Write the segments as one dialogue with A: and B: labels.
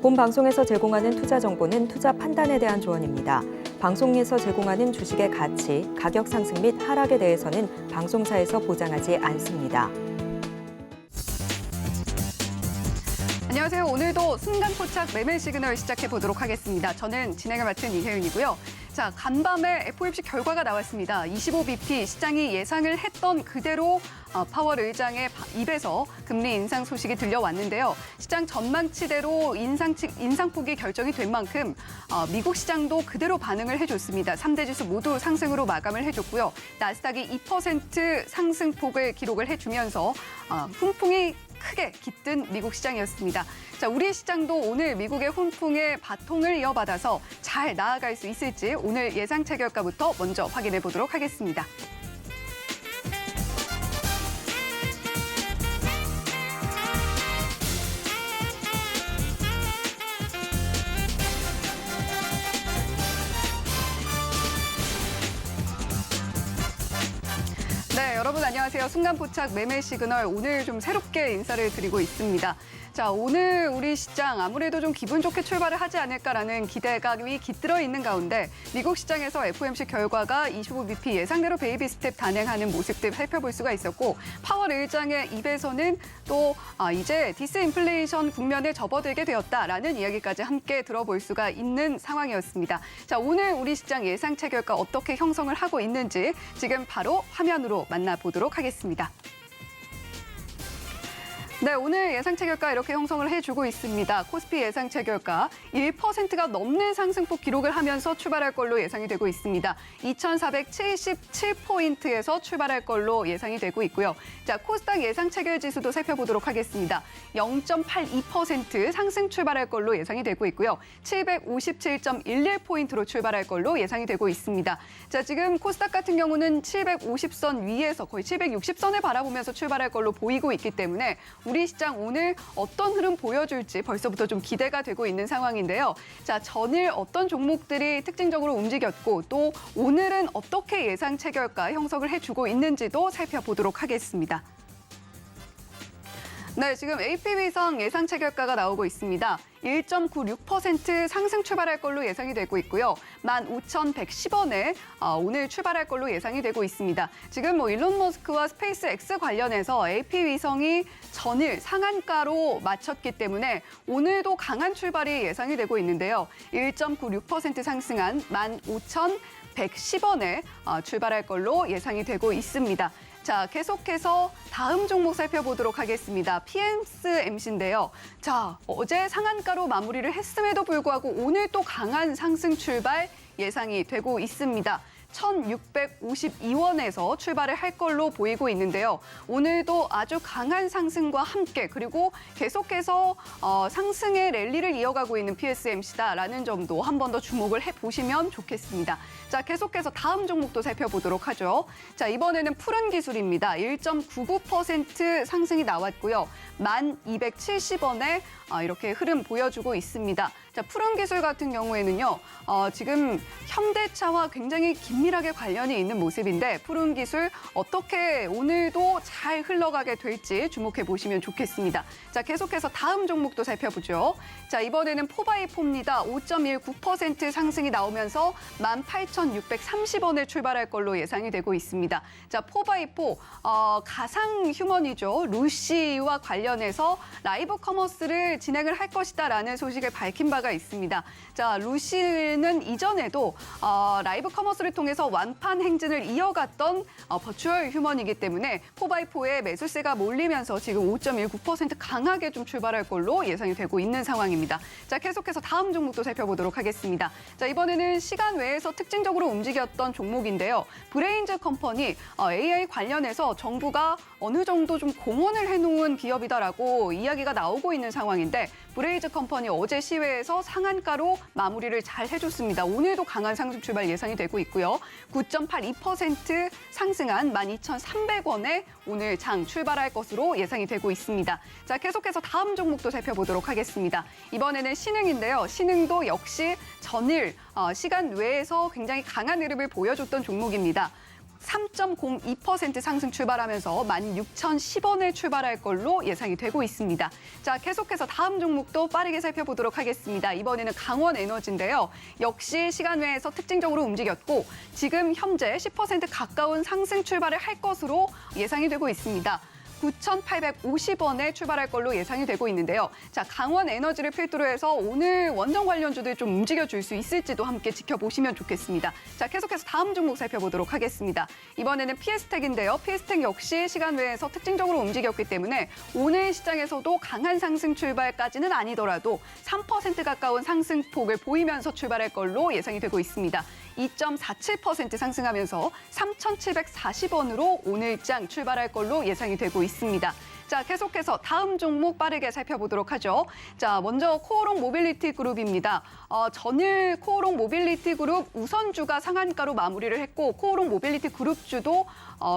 A: 본 방송에서 제공하는 투자 정보는 투자 판단에 대한 조언입니다. 방송에서 제공하는 주식의 가치, 가격 상승 및 하락에 대해서는 방송사에서 보장하지 않습니다.
B: 안녕하세요. 오늘도 순간포착 매매 시그널 시작해 보도록 하겠습니다. 저는 진행을 맡은 이혜윤이고요. 자, 간밤에 FOMC 결과가 나왔습니다. 25bp 시장이 예상을 했던 그대로 파월 의장의 입에서 금리 인상 소식이 들려왔는데요. 시장 전망치대로 인상폭이 결정이 된 만큼 미국 시장도 그대로 반응을 해줬습니다. 3대 지수 모두 상승으로 마감을 해줬고요. 나스닥이 2% 상승폭을 기록을 해주면서 훈풍이 크게 깃든 미국 시장이었습니다. 자, 우리 시장도 오늘 미국의 훈풍에 바통을 이어받아서 잘 나아갈 수 있을지 오늘 예상 체결가부터 먼저 확인해 보도록 하겠습니다. 네, 여러분 안녕하세요. 순간포착 매매 시그널 오늘 좀 새롭게 인사를 드리고 있습니다. 자, 오늘 우리 시장 아무래도 좀 기분 좋게 출발을 하지 않을까라는 기대감이 깃들어 있는 가운데 미국 시장에서 FOMC 결과가 25bp 예상대로 베이비 스텝 단행하는 모습들 살펴볼 수가 있었고 파월 의장의 입에서는 또 이제 디스인플레이션 국면에 접어들게 되었다라는 이야기까지 함께 들어볼 수가 있는 상황이었습니다. 자, 오늘 우리 시장 예상 체결가 어떻게 형성을 하고 있는지 지금 바로 화면으로 만나보도록 하겠습니다. 네, 오늘 예상 체결가 이렇게 형성을 해주고 있습니다. 코스피 예상 체결가 1%가 넘는 상승폭 기록을 하면서 출발할 걸로 예상이 되고 있습니다. 2,477포인트에서 출발할 걸로 예상이 되고 있고요. 자, 코스닥 예상 체결 지수도 살펴보도록 하겠습니다. 0.82% 상승 출발할 걸로 예상이 되고 있고요. 757.11포인트로 출발할 걸로 예상이 되고 있습니다. 자, 지금 코스닥 같은 경우는 750선 위에서 거의 760선을 바라보면서 출발할 걸로 보이고 있기 때문에 우리 시장 오늘 어떤 흐름 보여줄지 벌써부터 좀 기대가 되고 있는 상황인데요. 자, 전일 어떤 종목들이 특징적으로 움직였고 또 오늘은 어떻게 예상 체결가 형성을 해주고 있는지도 살펴보도록 하겠습니다. 네, 지금 AP위성 예상 체결가가 나오고 있습니다. 1.96% 상승 출발할 걸로 예상이 되고 있고요. 15,110원에 오늘 출발할 걸로 예상이 되고 있습니다. 지금 일론 머스크와 스페이스X 관련해서 AP위성이 전일 상한가로 마쳤기 때문에 오늘도 강한 출발이 예상이 되고 있는데요. 1.96% 상승한 15,110원에 출발할 걸로 예상이 되고 있습니다. 자, 계속해서 다음 종목 살펴보도록 하겠습니다. PMSMC인데요. 자, 어제 상한가로 마무리를 했음에도 불구하고 오늘 또 강한 상승 출발 예상이 되고 있습니다. 1,652원에서 출발을 할 걸로 보이고 있는데요. 오늘도 아주 강한 상승과 함께 그리고 계속해서 상승의 랠리를 이어가고 있는 PSMC다라는 점도 한 번 더 주목을 해보시면 좋겠습니다. 자, 계속해서 다음 종목도 살펴보도록 하죠. 자, 이번에는 푸른 기술입니다. 1.99% 상승이 나왔고요. 1,270원에 이렇게 흐름 보여주고 있습니다. 자, 푸른 기술 같은 경우에는요, 지금 현대차와 굉장히 긴밀하게 관련이 있는 모습인데 푸른 기술 어떻게 오늘도 잘 흘러가게 될지 주목해 보시면 좋겠습니다. 자, 계속해서 다음 종목도 살펴보죠. 자, 이번에는 포바이포입니다. 5.19% 상승이 나오면서 18,630원에 출발할 걸로 예상이 되고 있습니다. 자, 포바이포 가상 휴먼이죠. 루시와 관련해서 라이브 커머스를 진행을 할 것이다라는 소식을 밝힌 바가 있습니다. 자, 루시는 이전에도 라이브 커머스를 통해서 완판 행진을 이어갔던 버추얼 휴먼이기 때문에 4x4에 매수세가 몰리면서 지금 5.19% 강하게 좀 출발할 걸로 예상이 되고 있는 상황입니다. 자, 계속해서 다음 종목도 살펴보도록 하겠습니다. 자, 이번에는 시간 외에서 특징적으로 움직였던 종목인데요. 브레인즈 컴퍼니 AI 관련해서 정부가 어느 정도 좀 공헌을 해놓은 기업이다라고 이야기가 나오고 있는 상황인데 브레인즈 컴퍼니 어제 시외에서 상한가로 마무리를 잘 해줬습니다. 오늘도 강한 상승 출발 예상이 되고 있고요. 9.82% 상승한 12,300원에 오늘 장 출발할 것으로 예상이 되고 있습니다. 자, 계속해서 다음 종목도 살펴보도록 하겠습니다. 이번에는 신흥인데요. 신흥도 역시 전일 시간 외에서 굉장히 강한 흐름을 보여줬던 종목입니다. 3.02% 상승 출발하면서 16,010원에 출발할 걸로 예상이 되고 있습니다. 자, 계속해서 다음 종목도 빠르게 살펴보도록 하겠습니다. 이번에는 강원에너지인데요. 역시 시간 외에서 특징적으로 움직였고 지금 현재 10% 가까운 상승 출발을 할 것으로 예상이 되고 있습니다. 9,850원에 출발할 걸로 예상이 되고 있는데요. 자, 강원 에너지를 필두로 해서 오늘 원전 관련주들 좀 움직여줄 수 있을지도 함께 지켜보시면 좋겠습니다. 자, 계속해서 다음 종목 살펴보도록 하겠습니다. 이번에는 PS텍인데요. PS텍 역시 시간 외에서 특징적으로 움직였기 때문에 오늘 시장에서도 강한 상승 출발까지는 아니더라도 3% 가까운 상승폭을 보이면서 출발할 걸로 예상이 되고 있습니다. 2.47% 상승하면서 3,740원으로 오늘장 출발할 걸로 예상이 되고 있습니다. 자, 계속해서 다음 종목 빠르게 살펴보도록 하죠. 자, 먼저 코오롱 모빌리티 그룹입니다. 전일 코오롱 모빌리티 그룹 우선주가 상한가로 마무리를 했고 코오롱 모빌리티 그룹주도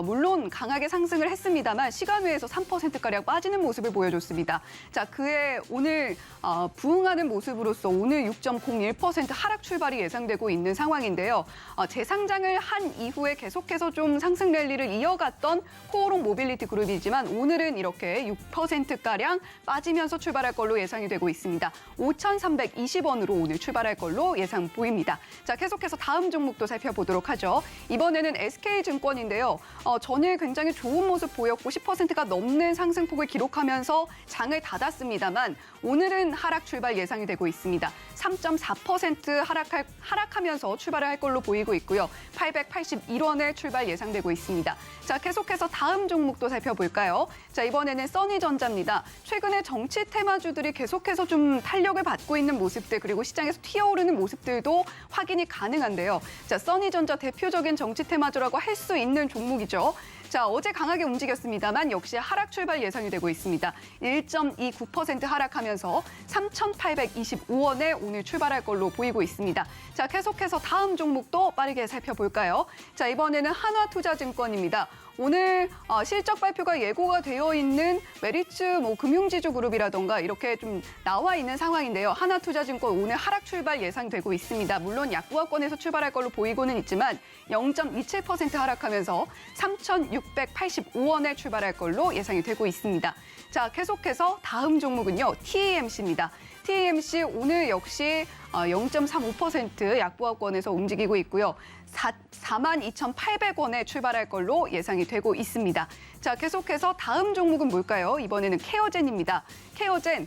B: 물론 강하게 상승을 했습니다만 시간 외에서 3%가량 빠지는 모습을 보여줬습니다. 자, 그에 오늘 부응하는 모습으로서 오늘 6.01% 하락 출발이 예상되고 있는 상황인데요. 재상장을 한 이후에 계속해서 좀 상승 랠리를 이어갔던 코오롱 모빌리티 그룹이지만 오늘은 이렇게 6%가량 빠지면서 출발할 걸로 예상이 되고 있습니다. 5,320원으로 오늘 출발할 걸로 예상 보입니다. 자, 계속해서 다음 종목도 살펴보도록 하죠. 이번에는 SK증권인데요. 전일 굉장히 좋은 모습 보였고 10%가 넘는 상승폭을 기록하면서 장을 닫았습니다만 오늘은 하락 출발 예상이 되고 있습니다. 3.4% 하락하면서 출발을 할 걸로 보이고 있고요. 881원에 출발 예상되고 있습니다. 자, 계속해서 다음 종목도 살펴볼까요? 자, 이번에는 써니전자입니다. 최근에 정치 테마주들이 계속해서 좀 탄력을 받고 있는 모습들 그리고 시장에서 튀어오르는 모습들도 확인이 가능한데요. 자, 써니전자 대표적인 정치 테마주라고 할 수 있는 종목이죠. 자, 어제 강하게 움직였습니다만 역시 하락 출발 예상이 되고 있습니다. 1.29% 하락하면서 3,825원에 오늘 출발할 걸로 보이고 있습니다. 자, 계속해서 다음 종목도 빠르게 살펴볼까요? 자, 이번에는 한화투자증권입니다. 오늘 실적 발표가 예고가 되어 있는 메리츠 금융지주 그룹이라던가 이렇게 좀 나와 있는 상황인데요. 하나투자증권 오늘 하락 출발 예상되고 있습니다. 물론 약보합권에서 출발할 걸로 보이고는 있지만 0.27% 하락하면서 3,685원에 출발할 걸로 예상이 되고 있습니다. 자, 계속해서 다음 종목은요. TAMC입니다. TAMC 오늘 역시 0.35% 약보합권에서 움직이고 있고요. 42,800원에 출발할 걸로 예상이 되고 있습니다. 자, 계속해서 다음 종목은 뭘까요? 이번에는 케어젠입니다. 케어젠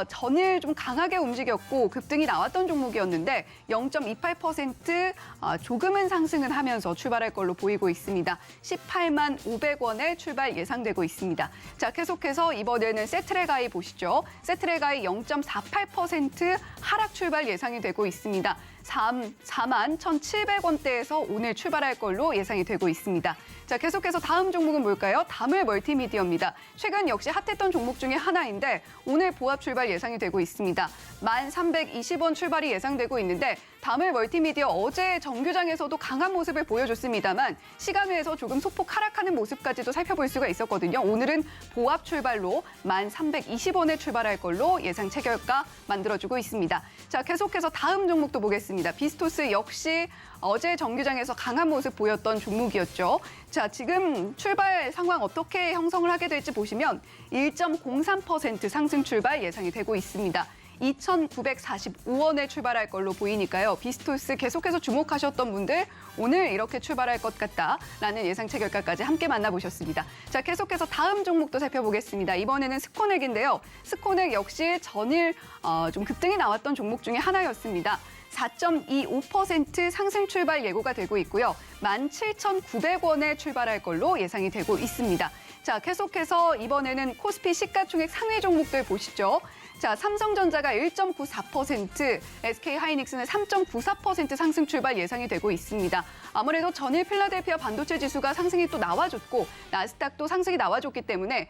B: 전일 좀 강하게 움직였고 급등이 나왔던 종목이었는데 0.28% 조금은 상승은 하면서 출발할 걸로 보이고 있습니다. 18만 500원에 출발 예상되고 있습니다. 자, 계속해서 이번에는 세트레가이 보시죠. 세트레가이 0.48% 하락 출발 예상이 되고 있습니다. 4만 1,700원대에서 오늘 출발할 걸로 예상이 되고 있습니다. 자, 계속해서 다음 종목은 뭘까요? 다물 멀티미디어입니다. 최근 역시 핫했던 종목 중에 하나인데 오늘 보합 출발 예상이 되고 있습니다. 1,320원 출발이 예상되고 있는데 다물 멀티미디어 어제 정규장에서도 강한 모습을 보여줬습니다만 시간 외에서 조금 소폭 하락하는 모습까지도 살펴볼 수가 있었거든요. 오늘은 보합 출발로 1,320원에 출발할 걸로 예상 체결가 만들어주고 있습니다. 자, 계속해서 다음 종목도 보겠습니다. 비스토스 역시 어제 정규장에서 강한 모습 보였던 종목이었죠. 자, 지금 출발 상황 어떻게 형성을 하게 될지 보시면 1.03% 상승 출발 예상이 되고 있습니다. 2,945원에 출발할 걸로 보이니까요. 비스토스 계속해서 주목하셨던 분들 오늘 이렇게 출발할 것 같다라는 예상 체결가까지 함께 만나보셨습니다. 자, 계속해서 다음 종목도 살펴보겠습니다. 이번에는 스코넥인데요. 스코넥 역시 전일 좀 급등이 나왔던 종목 중에 하나였습니다. 4.25% 상승 출발 예고가 되고 있고요. 17,900원에 출발할 걸로 예상이 되고 있습니다. 자, 계속해서 이번에는 코스피 시가총액 상위 종목들 보시죠. 자, 삼성전자가 1.94%, SK하이닉스는 3.94% 상승 출발 예상이 되고 있습니다. 아무래도 전일 필라델피아 반도체 지수가 상승이 또 나와줬고 나스닥도 상승이 나와줬기 때문에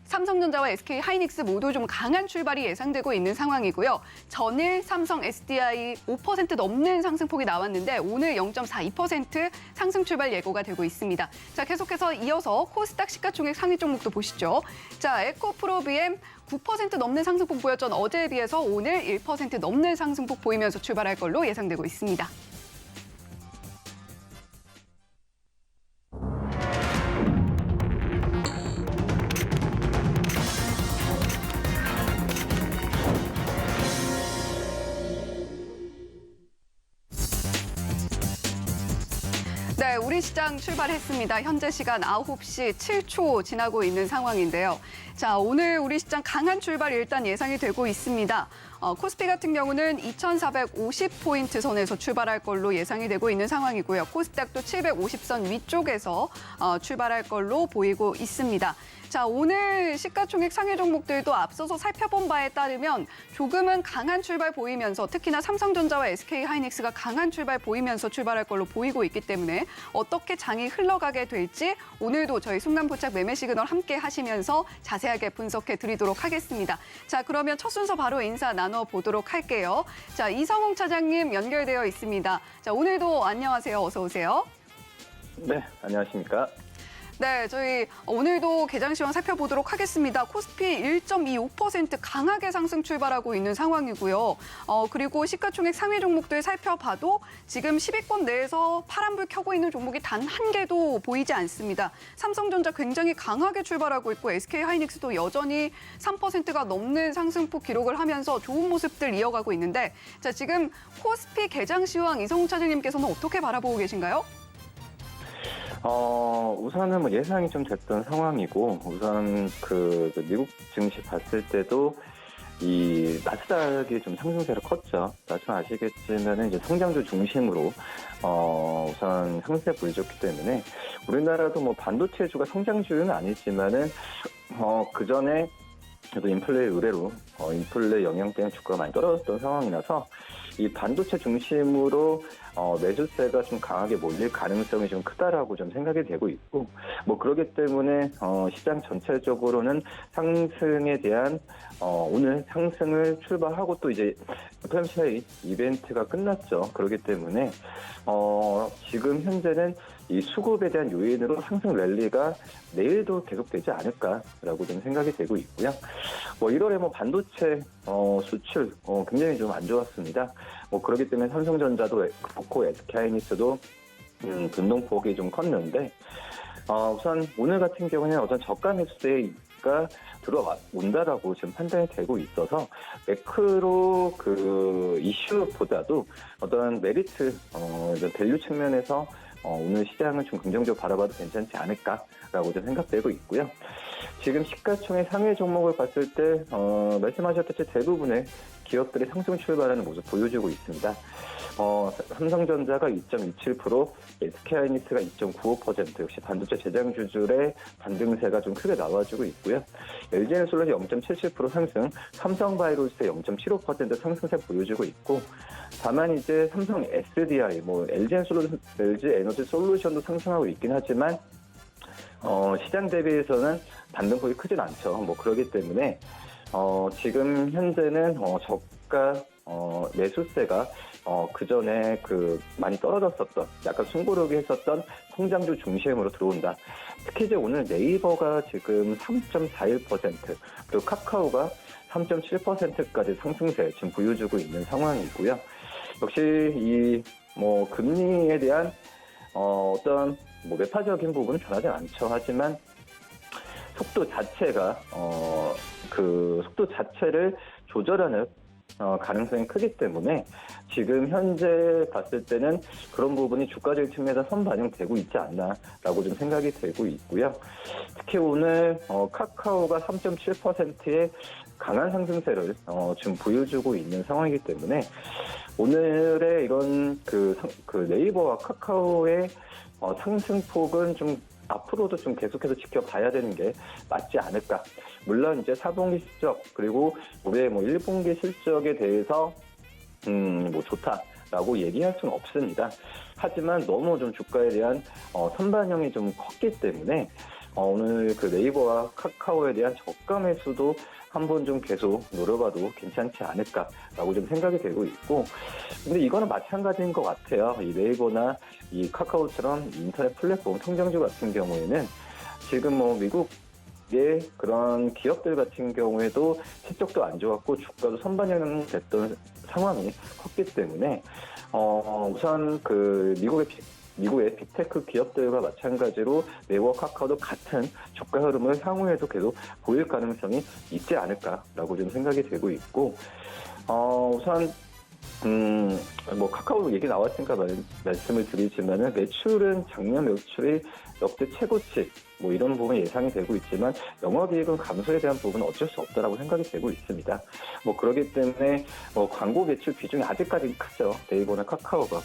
B: 삼성전자와 SK하이닉스 모두 좀 강한 출발이 예상되고 있는 상황이고요. 전일 삼성 SDI 5% 넘는 상승폭이 나왔는데 오늘 0.42% 상승 출발 예고가 되고 있습니다. 자, 계속해서 이어서 코스닥 시가총액 상위 종목도 보시죠. 자, 에코프로비엠 9% 넘는 상승폭 보였던 어제에 비해서 오늘 1% 넘는 상승폭 보이면서 출발할 걸로 예상되고 있습니다. 네, 우리 시장 출발했습니다. 현재 시간 9시 7초 지나고 있는 상황인데요. 자, 오늘 우리 시장 강한 출발 일단 예상이 되고 있습니다. 코스피 같은 경우는 2,450포인트 선에서 출발할 걸로 예상이 되고 있는 상황이고요. 코스닥도 750선 위쪽에서 출발할 걸로 보이고 있습니다. 자, 오늘 시가총액 상위 종목들도 앞서서 살펴본 바에 따르면 조금은 강한 출발 보이면서 특히나 삼성전자와 SK하이닉스가 강한 출발 보이면서 출발할 걸로 보이고 있기 때문에 어떻게 장이 흘러가게 될지 오늘도 저희 순간포착 매매 시그널 함께 하시면서 자세하게 분석해 드리도록 하겠습니다. 자, 그러면 첫 순서 바로 인사 나눠보도록 할게요. 자, 이성웅 차장님 연결되어 있습니다. 자, 오늘도 안녕하세요. 어서 오세요.
C: 네, 안녕하십니까.
B: 네, 저희 오늘도 개장 시황 살펴보도록 하겠습니다. 코스피 1.25% 강하게 상승 출발하고 있는 상황이고요. 그리고 시가총액 상위 종목들 살펴봐도 지금 10위권 내에서 파란불 켜고 있는 종목이 단 한 개도 보이지 않습니다. 삼성전자 굉장히 강하게 출발하고 있고 SK하이닉스도 여전히 3%가 넘는 상승폭 기록을 하면서 좋은 모습들 이어가고 있는데 자, 지금 코스피 개장 시황 이성웅 차장님께서는 어떻게 바라보고 계신가요?
C: 우선은 뭐 예상이 좀 됐던 상황이고, 우선 그 미국 증시 봤을 때도 이 나스닥이 좀 상승세가 컸죠. 나중 아시겠지만 이제 성장주 중심으로 우선 상승세 보여줬기 때문에 우리나라도 뭐 반도체주가 성장주는 아니지만은 그 전에 그래도 인플레 의뢰로 인플레 영향 때문에 주가가 많이 떨어졌던 상황이라서 이 반도체 중심으로 매수세가 좀 강하게 몰릴 가능성이 좀 크다라고 좀 생각이 되고 있고, 뭐 그렇기 때문에 시장 전체적으로는 상승에 대한 오늘 상승을 출발하고 또 이제 FOMC 이벤트가 끝났죠. 그렇기 때문에 지금 현재는 이 수급에 대한 요인으로 상승 랠리가 내일도 계속되지 않을까라고 좀 생각이 되고 있고요. 뭐 1월에 뭐 반도체 수출 굉장히 좀 안 좋았습니다. 뭐 그렇기 때문에 삼성전자도 그렇고 SK하이닉스도 변동폭이 좀 컸는데 우선 오늘 같은 경우는 어떤 저가 매수세가 들어온다라고 지금 판단이 되고 있어서 매크로 그 이슈보다도 어떤 메리트 밸류 측면에서 오늘 시장을 좀 긍정적으로 바라봐도 괜찮지 않을까라고 좀 생각되고 있고요. 지금 시가총액 상위 종목을 봤을 때 말씀하셨듯이 대부분의 기업들이 상승 출발하는 모습 보여주고 있습니다. 삼성전자가 2.27%, SK하이닉스가 2.95% 역시 반도체 제장주들의 반등세가 좀 크게 나와주고 있고요. LG에너솔루션이 0.77% 상승, 삼성바이오로스의 0.75% 상승세 보여주고 있고, 다만 이제 삼성 SDI, 뭐 LG 에너지 솔루션도 상승하고 있긴 하지만 시장 대비해서는 반등폭이 크진 않죠. 뭐 그렇기 때문에 지금 현재는 저가 매수세가 그 전에 그 많이 떨어졌었던 약간 숨고르기 했었던 성장주 중심으로 들어온다. 특히 이제 오늘 네이버가 지금 3.41% 그리고 카카오가 3.7%까지 상승세 지금 보여주고 있는 상황이고요. 역시 이 뭐 금리에 대한 어떤 뭐 매파적인 부분은 변하지 않죠. 하지만 속도 자체가 그 속도 자체를 조절하는 가능성이 크기 때문에 지금 현재 봤을 때는 그런 부분이 주가적인 측면에서 선반영되고 있지 않나라고 좀 생각이 되고 있고요. 특히 오늘 카카오가 3.7%의 강한 상승세를 지금 보여주고 있는 상황이기 때문에 오늘의 이런 그 네이버와 카카오의 상승폭은 좀 앞으로도 좀 계속해서 지켜봐야 되는 게 맞지 않을까. 물론 이제 4분기 실적 그리고 올해 뭐 1분기 실적에 대해서 뭐 좋다라고 얘기할 수는 없습니다. 하지만 너무 좀 주가에 대한 선반영이 좀 컸기 때문에 오늘 그 네이버와 카카오에 대한 저가 매수도 한번 좀 계속 노려봐도 괜찮지 않을까라고 좀 생각이 되고 있고, 근데 이거는 마찬가지인 것 같아요. 이 네이버나 이 카카오처럼 인터넷 플랫폼 성장주 같은 경우에는 지금 뭐 미국의 그런 기업들 같은 경우에도 실적도 안 좋았고 주가도 선반영됐던 상황이 컸기 때문에 우선 그 미국의 빅테크 기업들과 마찬가지로 네이버, 카카오도 같은 주가 흐름을 향후에도 계속 보일 가능성이 있지 않을까라고 좀 생각이 되고 있고, 우선 뭐 카카오 얘기 나왔으니까 말씀을 드리지만은 매출은 작년 매출이 역대 최고치 뭐 이런 부분이 예상이 되고 있지만 영업이익은 감소에 대한 부분은 어쩔 수 없다라고 생각이 되고 있습니다. 뭐 그렇기 때문에 뭐 광고 매출 비중이 아직까지 크죠. 네이버나 카카오가.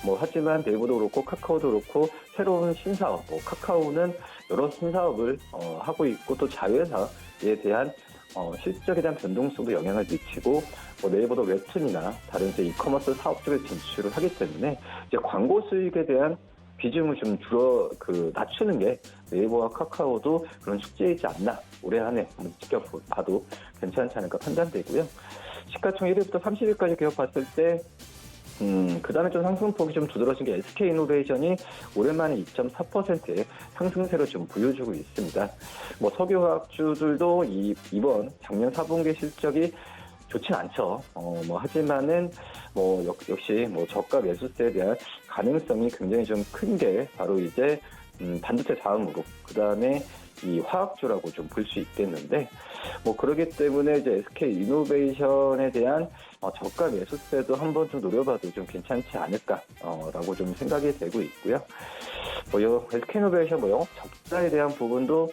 C: 뭐 하지만 네이버도 그렇고 카카오도 그렇고 새로운 신사업, 뭐 카카오는 여러 신사업을 하고 있고 또 자회사에 대한 실적에 대한 변동성도 영향을 미치고 뭐 네이버도 웹툰이나 다른 이제 이커머스 사업 쪽에 진출을 하기 때문에 이제 광고 수익에 대한 비중을 좀 낮추는 게 네이버와 카카오도 그런 숙제이지 않나 올해 안에 한번 지켜봐도 괜찮지 않을까 판단되고요. 시가총 1위부터 30위까지 기업 봤을 때 그 다음에 좀 상승폭이 좀 두드러진 게 SK이노베이션이 오랜만에 2.4%의 상승세를 좀 보여주고 있습니다. 뭐 석유화학주들도 이번 작년 4분기 실적이 좋진 않죠. 하지만은 역시 저가 매수세에 대한 가능성이 굉장히 좀 큰 게 바로 이제 반도체 다음으로 그 다음에 이 화학주라고 좀 볼 수 있겠는데 그러기 때문에 이제 SK 이노베이션에 대한 저가 매수세도 한번 좀 노려봐도 좀 괜찮지 않을까라고 좀 생각이 되고 있고요. SK 이노베이션 영업 적자에 대한 부분도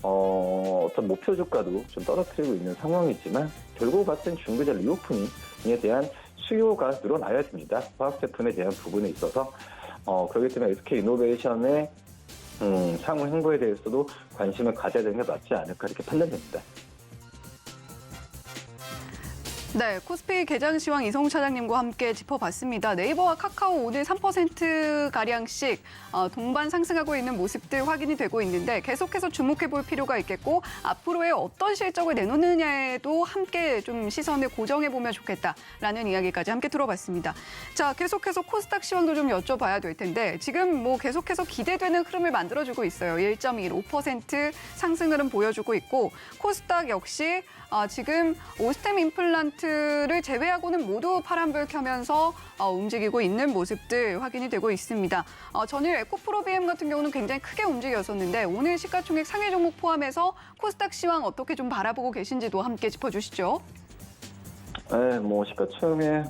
C: 어떤 목표 주가도 좀 떨어뜨리고 있는 상황이지만 결국 봤을 땐 중개자 리오프닝에 대한 수요가 늘어나야 됩니다. 화학 제품에 대한 부분에 있어서 그렇기 때문에 SK 이노베이션의 향후 행보에 대해서도 관심을 가져야 되는 게 맞지 않을까 이렇게 판단됩니다.
B: 네, 코스피 개장 시황 이성우 차장님과 함께 짚어봤습니다. 네이버와 카카오 오늘 3%가량씩 동반 상승하고 있는 모습들 확인이 되고 있는데 계속해서 주목해볼 필요가 있겠고 앞으로의 어떤 실적을 내놓느냐에도 함께 좀 시선을 고정해보면 좋겠다라는 이야기까지 함께 들어봤습니다. 자, 계속해서 코스닥 시황도 좀 여쭤봐야 될 텐데 지금 계속해서 기대되는 흐름을 만들어주고 있어요. 1.15% 상승 흐름 보여주고 있고 코스닥 역시 지금 오스템 임플란트를 제외하고는 모두 파란불 켜면서 움직이고 있는 모습들 확인이 되고 있습니다. 전일 에코프로비엠 같은 경우는 굉장히 크게 움직였었는데 오늘 시가총액 상위 종목 포함해서 코스닥 시황 어떻게 좀 바라보고 계신지도 함께 짚어주시죠.
C: 네, 시가총액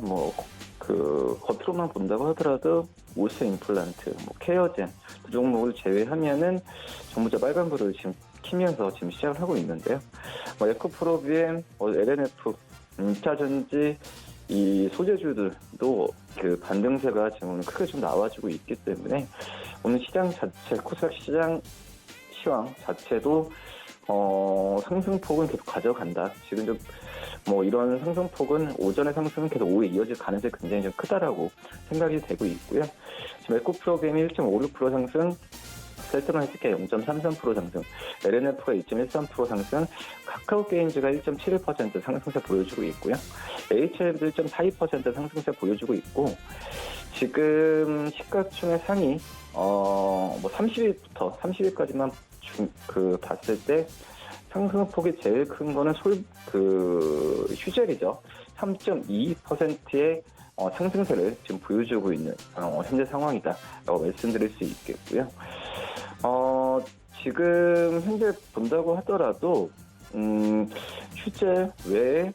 C: 겉으로만 본다고 하더라도 오스템 임플란트, 케어젠 두 종목을 제외하면은 전부 다 빨간불을 지금 키면서 지금 시작을 하고 있는데요. 에코프로비엠, LNF, 2차전지 이 소재주들도 그 반등세가 지금 오늘 크게 좀 나와주고 있기 때문에 오늘 시장 자체, 코스닥 시장 시황 자체도 상승폭은 계속 가져간다. 지금 좀 이런 상승폭은 오전의 상승은 계속 오후에 이어질 가능성이 굉장히 좀 크다라고 생각이 되고 있고요. 지금 에코프로비엠이 1.56% 상승, 셀트론 헬스케어 0.33% 상승, LNF가 2.13% 상승, 카카오게임즈가 1.71% 상승세 보여주고 있고요. HL도 1.42% 상승세 보여주고 있고 지금 시가총액 상위 30위부터 30위까지만 봤을 때 상승폭이 제일 큰 거는 휴젤이죠. 3.22%의 상승세를 지금 보여주고 있는 현재 상황이다라고 말씀드릴 수 있겠고요. 지금 현재 본다고 하더라도 휴젤 외에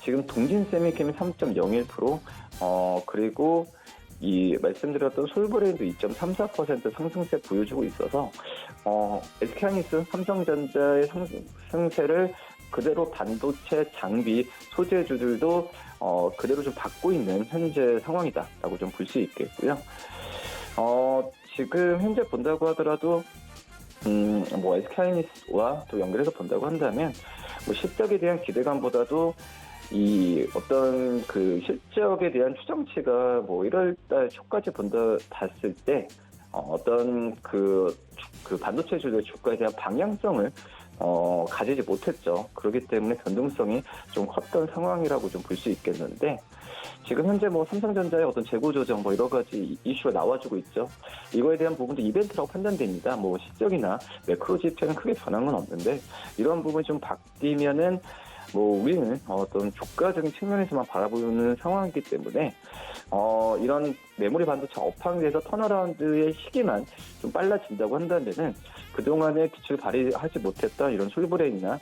C: 지금 동진세미캠이 3.01%, 그리고 이 말씀드렸던 솔브레인도 2.34% 상승세 보여주고 있어서 SK하이닉스, 삼성전자의 상승세를 그대로 반도체, 장비, 소재주들도 그대로 좀 받고 있는 현재 상황이다라고 좀 볼 수 있겠고요. 지금 현재 본다고 하더라도 SK하이닉스와 또 연결해서 본다고 한다면 실적에 대한 기대감보다도 이 어떤 실적에 대한 추정치가 1월달 초까지 봤을 때 어떤 반도체주의 주가에 대한 방향성을 가지지 못했죠. 그렇기 때문에 변동성이 좀 컸던 상황이라고 좀 볼 수 있겠는데 지금 현재 삼성전자의 어떤 재고 조정 여러 가지 이슈가 나와주고 있죠. 이거에 대한 부분도 이벤트라고 판단됩니다. 실적이나 매크로 지표는 크게 변한 건 없는데 이런 부분이 좀 바뀌면은 우리는 어떤 주가적인 측면에서만 바라보는 상황이기 때문에 이런 메모리 반도체 업황에 대해서 턴어라운드의 시기만 좀 빨라진다고 한다면은 그동안에 빛을 발휘하지 못했던 이런 솔브레인이나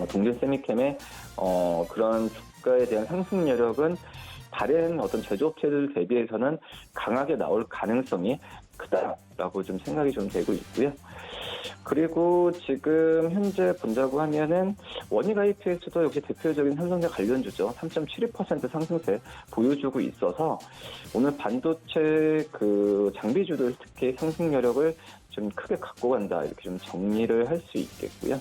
C: 동진 세미캠의 그런 주가에 대한 상승 여력은 다른 어떤 제조업체들 대비해서는 강하게 나올 가능성이 크다라고 좀 생각이 좀 되고 있고요. 그리고 지금 현재 본다고 하면은 원익 IPS도 역시 대표적인 삼성전자 관련주죠. 3.72% 상승세 보여주고 있어서 오늘 반도체 그 장비주들 특히 상승 여력을 좀 크게 갖고 간다 이렇게 좀 정리를 할 수 있겠고요.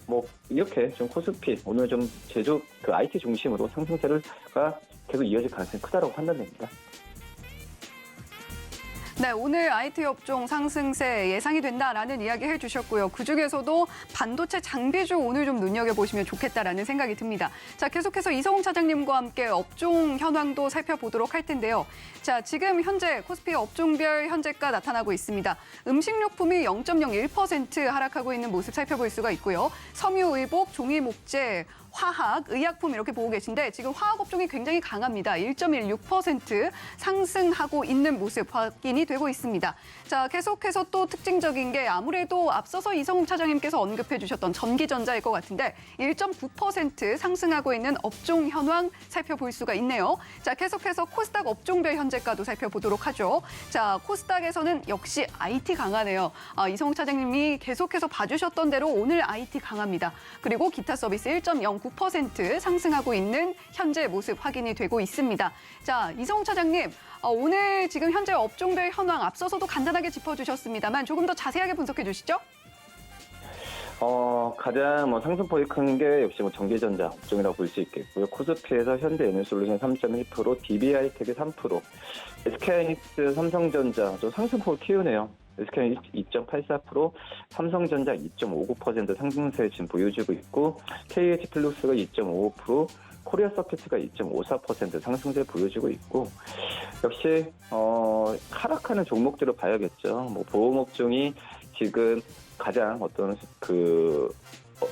C: 뭐 이렇게 좀 코스피 오늘 좀 제조 그 IT 중심으로 상승세가 계속 이어질 가능성이 크다라고 판단됩니다.
B: 네, 오늘 IT 업종 상승세 예상이 된다라는 이야기 해주셨고요. 그중에서도 반도체 장비주 오늘 좀 눈여겨보시면 좋겠다라는 생각이 듭니다. 자, 계속해서 이성훈 차장님과 함께 업종 현황도 살펴보도록 할 텐데요. 자, 지금 현재 코스피 업종별 현재가 나타나고 있습니다. 음식료품이 0.01% 하락하고 있는 모습 살펴볼 수가 있고요. 섬유의복, 종이목재, 화학, 의약품 이렇게 보고 계신데 지금 화학 업종이 굉장히 강합니다. 1.16% 상승하고 있는 모습 확인이 되고 있습니다. 자, 계속해서 또 특징적인 게 아무래도 앞서서 이성훈 차장님께서 언급해 주셨던 전기전자일 것 같은데 1.9% 상승하고 있는 업종 현황 살펴볼 수가 있네요. 자, 계속해서 코스닥 업종별 현재가도 살펴보도록 하죠. 자, 코스닥에서는 역시 IT 강하네요. 이성훈 차장님이 계속해서 봐주셨던 대로 오늘 IT 강합니다. 그리고 기타 서비스 1.09% 상승하고 있는 현재 모습 확인이 되고 있습니다. 자, 이성훈 차장님, 오늘 지금 현재 업종별 현황 앞서서도 간단하게 짚어주셨습니다만 조금 더 자세하게 분석해 주시죠.
C: 가장 상승폭이 큰 게 역시 전기전자 업종이라고 볼 수 있겠고요. 코스피에서 현대에너지솔루션 3.1%, DB하이텍이 3%, SK하이닉스, 삼성전자 좀 상승폭을 키우네요. SK는 2.84%, 삼성전자 2.59% 상승세 지금 보여주고 있고, KH플루스가 2.55%, 코리아 서킷가 2.54% 상승세 보여주고 있고, 역시 하락하는 종목들을 봐야겠죠. 보험 업종이 지금 가장 어떤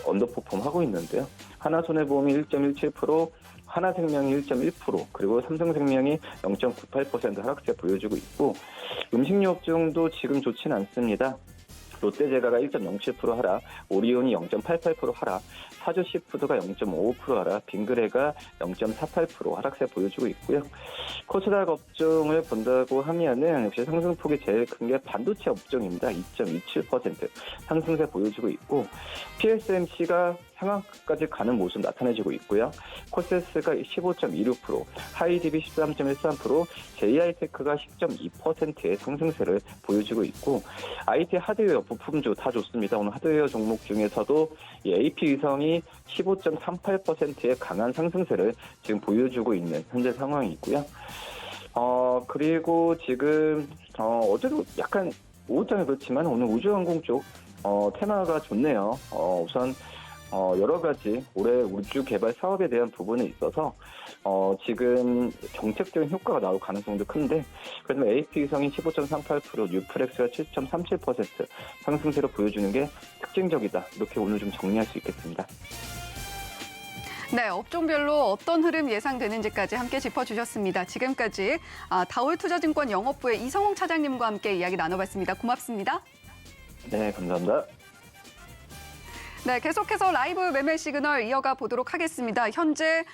C: 언더퍼폼 하고 있는데요. 하나손해보험이 1.17%, 하나생명이 1.1%, 그리고 삼성생명이 0.98% 하락세 보여주고 있고, 음식료 업종도 지금 좋지는 않습니다. 롯데제과가 1.07% 하락, 오리온이 0.88% 하락, 사주시푸드가 0.55% 하락, 빙그레가 0.48% 하락세 보여주고 있고요. 코스닥 업종을 본다고 하면은 역시 상승폭이 제일 큰 게 반도체 업종입니다. 2.27% 상승세 보여주고 있고, PSMC가 상한가까지 가는 모습 나타내지고 있고요. 코세스가 15.26%, 하이디비 13.13%, JI테크가 10.2%의 상승세를 보여주고 있고, IT 하드웨어 부품주 다 좋습니다. 오늘 하드웨어 종목 중에서도 이 AP위성이 15.38%의 강한 상승세를 지금 보여주고 있는 현재 상황이고요. 그리고 지금 어제도 약간 오후장에 그렇지만 오늘 우주항공 쪽 테마가 좋네요. 우선 여러 가지 올해 우주 개발 사업에 대한 부분에 있어서 지금 정책적인 효과가 나올 가능성도 큰데, 그래도 AP위성이 15.38%, 뉴플렉스가 7.37% 상승세를 보여주는 게 특징적이다. 이렇게 오늘 좀 정리할 수 있겠습니다.
B: 네, 업종별로 어떤 흐름 예상되는지까지 함께 짚어주셨습니다. 지금까지 다올투자증권 영업부의 이성훈 차장님과 함께 이야기 나눠봤습니다. 고맙습니다.
C: 네, 감사합니다.
B: 네, 계속해서 라이브 매매 시그널 이어가 보도록 하겠습니다. 현재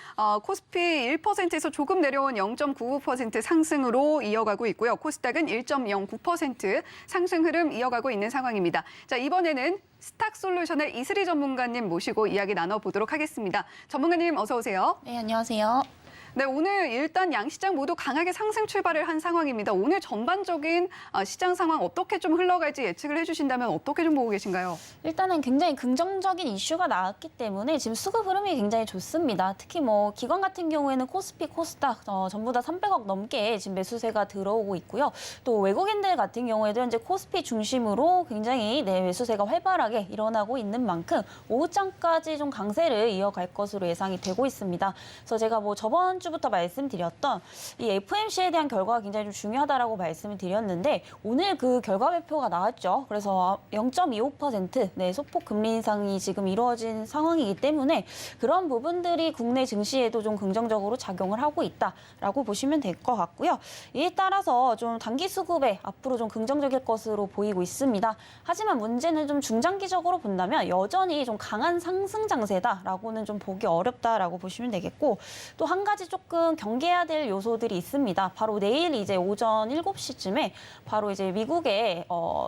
B: 코스피 1%에서 조금 내려온 0.99% 상승으로 이어가고 있고요. 코스닥은 1.09% 상승 흐름 이어가고 있는 상황입니다. 자, 이번에는 스탁솔루션의 이슬이 전문가님 모시고 이야기 나눠보도록 하겠습니다. 전문가님 어서 오세요.
D: 네, 안녕하세요.
B: 네, 오늘 일단 양시장 모두 강하게 상승 출발을 한 상황입니다. 오늘 전반적인 시장 상황 어떻게 좀 흘러갈지 예측을 해주신다면 어떻게 좀 보고 계신가요?
D: 일단은 굉장히 긍정적인 이슈가 나왔기 때문에 지금 수급 흐름이 굉장히 좋습니다. 특히 기관 같은 경우에는 코스피, 코스닥 전부 다 300억 넘게 지금 매수세가 들어오고 있고요. 또 외국인들 같은 경우에도 현재 코스피 중심으로 굉장히 매수세가 활발하게 일어나고 있는 만큼 오후장까지 좀 강세를 이어갈 것으로 예상이 되고 있습니다. 그래서 제가 저번 주부터 말씀드렸던 이 FOMC에 대한 결과가 굉장히 좀 중요하다라고 말씀을 드렸는데, 오늘 그 결과 발표가 나왔죠. 그래서 0.25% 소폭 금리 인상이 지금 이루어진 상황이기 때문에 그런 부분들이 국내 증시에도 좀 긍정적으로 작용을 하고 있다라고 보시면 될 것 같고요. 이에 따라서 좀 단기 수급에 앞으로 좀 긍정적일 것으로 보이고 있습니다. 하지만 문제는 좀 중장기적으로 본다면 여전히 좀 강한 상승 장세다라고는 좀 보기 어렵다라고 보시면 되겠고, 또 한 가지 조금 경계해야 될 요소들이 있습니다. 바로 내일 이제 오전 7시쯤에 바로 이제 미국의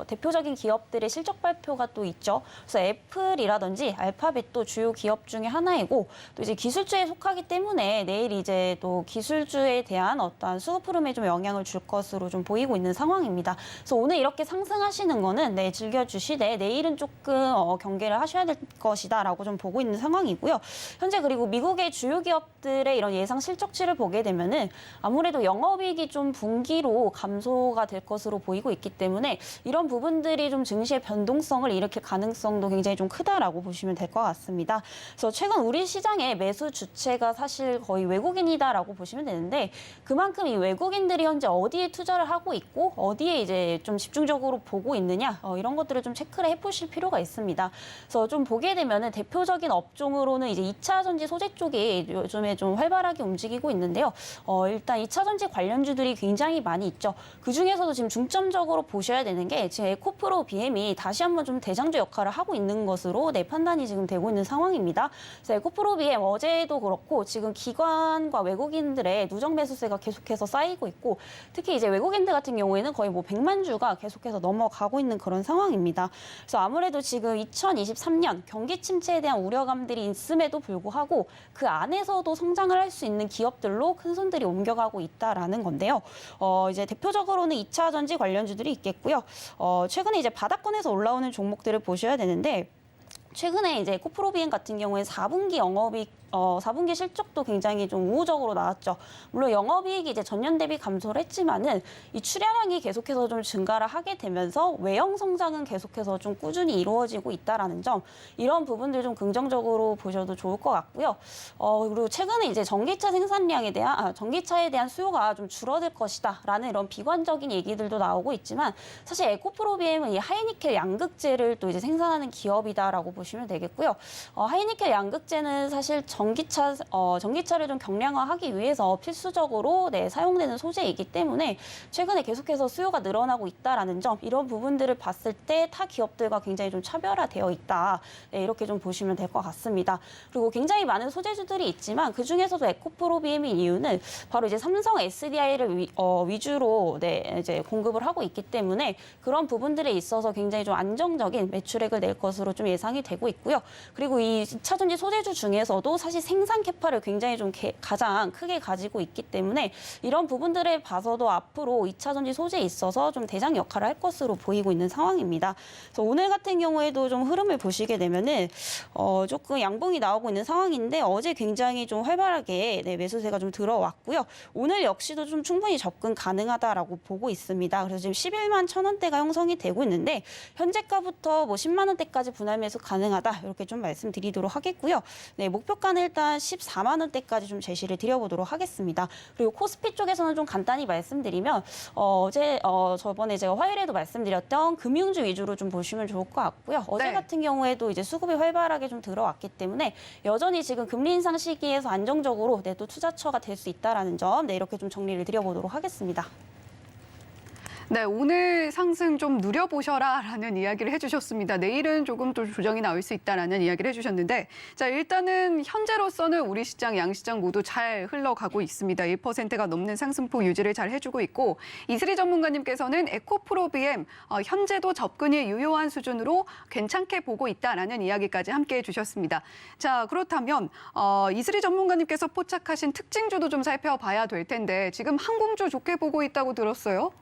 D: 대표적인 기업들의 실적 발표가 또 있죠. 그래서 애플이라든지 알파벳도 주요 기업 중에 하나이고 또 이제 기술주에 속하기 때문에 내일 이제 또 기술주에 대한 어떠한 수급 흐름에 좀 영향을 줄 것으로 좀 보이고 있는 상황입니다. 그래서 오늘 이렇게 상승하시는 거는 네, 즐겨주시되 내일은 조금 경계를 하셔야 될 것이다라고 좀 보고 있는 상황이고요. 현재 그리고 미국의 주요 기업들의 이런 예상 실적치를 보게 되면은 아무래도 영업이익이 좀 분기로 감소가 될 것으로 보이고 있기 때문에 이런 부분들이 좀 증시의 변동성을 일으킬 가능성도 굉장히 좀 크다라고 보시면 될 것 같습니다. 그래서 최근 우리 시장의 매수 주체가 사실 거의 외국인이다라고 보시면 되는데 그만큼 이 외국인들이 현재 어디에 투자를 하고 있고 어디에 이제 좀 집중적으로 보고 있느냐 이런 것들을 좀 체크를 해보실 필요가 있습니다. 그래서 좀 보게 되면은 대표적인 업종으로는 이제 2차 전지 소재 쪽이 요즘에 좀 활발하게 움직이고 있는데요. 일단 2차 전지 관련주들이 굉장히 많이 있죠. 그 중에서도 지금 중점적으로 보셔야 되는 게 지금 에코프로 BM이 다시 한번 좀 대장주 역할을 하고 있는 것으로 내 판단이 지금 되고 있는 상황입니다. 그래서 에코프로 BM 어제도 그렇고 지금 기관과 외국인들의 누적 매수세가 계속해서 쌓이고 있고 특히 이제 외국인들 같은 경우에는 거의 뭐 100만 주가 계속해서 넘어가고 있는 그런 상황입니다. 그래서 아무래도 지금 2023년 경기 침체에 대한 우려감들이 있음에도 불구하고 그 안에서도 성장을 할 수 있는 기업들로 큰 손들이 옮겨가고 있다라는 건데요. 이제 대표적으로는 2차 전지 관련주들이 있겠고요. 최근에 이제 바닥권에서 올라오는 종목들을 보셔야 되는데 최근에 이제 코프로비엔 같은 경우에 4분기 영업이익 4분기 실적도 굉장히 좀 우호적으로 나왔죠. 물론 영업이익이 이제 전년 대비 감소를 했지만은 이 출하량이 계속해서 좀 증가를 하게 되면서 외형 성장은 계속해서 좀 꾸준히 이루어지고 있다라는 점 이런 부분들 좀 긍정적으로 보셔도 좋을 것 같고요. 그리고 최근에 이제 전기차 생산량에 대한 전기차에 대한 수요가 좀 줄어들 것이다라는 이런 비관적인 얘기들도 나오고 있지만 사실 에코프로비엠은 이 하이니켈 양극재를 또 이제 생산하는 기업이다라고 보시면 되겠고요. 하이니켈 양극재는 사실 전기차를 좀 경량화하기 위해서 필수적으로 사용되는 소재이기 때문에 최근에 계속해서 수요가 늘어나고 있다라는 점 이런 부분들을 봤을 때 타 기업들과 굉장히 좀 차별화되어 있다. 이렇게 좀 보시면 될 것 같습니다. 그리고 굉장히 많은 소재주들이 있지만 그 중에서도 에코프로비엠인 이유는 바로 이제 삼성 SDI를 위주로 이제 공급을 하고 있기 때문에 그런 부분들에 있어서 굉장히 좀 안정적인 매출액을 낼 것으로 좀 예상이 되고 있고요. 그리고 이 2차 전지 소재주 중에서도 사실 생산 캐파를 굉장히 좀 가장 크게 가지고 있기 때문에 이런 부분들을 봐서도 앞으로 2차 전지 소재에 있어서 좀 대장 역할을 할 것으로 보이고 있는 상황입니다. 그래서 오늘 같은 경우에도 좀 흐름을 보시게 되면은 조금 양봉이 나오고 있는 상황인데 어제 굉장히 좀 활발하게 매수세가 좀 들어왔고요. 오늘 역시도 좀 충분히 접근 가능하다라고 보고 있습니다. 그래서 지금 11만 1,000원대가 형성이 되고 있는데 현재가부터 뭐 10만 원대까지 분할 매수 가능하다 이렇게 좀 말씀드리도록 하겠고요. 목표가는 일단 14만 원대까지 좀 제시를 드려보도록 하겠습니다. 그리고 코스피 쪽에서는 좀 간단히 말씀드리면 어제 저번에 제가 화요일에도 말씀드렸던 금융주 위주로 좀 보시면 좋을 것 같고요. 어제 같은 경우에도 이제 수급이 활발하게 좀 들어왔기 때문에 여전히 지금 금리 인상 시기에서 안정적으로 또 투자처가 될 수 있다라는 점 이렇게 좀 정리를 드려보도록 하겠습니다.
B: 네, 오늘 상승 좀 누려보셔라라는 이야기를 해주셨습니다. 내일은 조금 또 조정이 나올 수 있다라는 이야기를 해주셨는데 자 일단은 현재로서는 우리 시장, 양시장 모두 잘 흘러가고 있습니다. 1%가 넘는 상승폭 유지를 잘 해주고 있고 이슬이 전문가님께서는 에코프로비엠 현재도 접근이 유효한 수준으로 괜찮게 보고 있다라는 이야기까지 함께해 주셨습니다. 자 그렇다면 이슬이 전문가님께서 포착하신 특징주도 좀 살펴봐야 될 텐데 지금 항공주 좋게 보고 있다고 들었어요?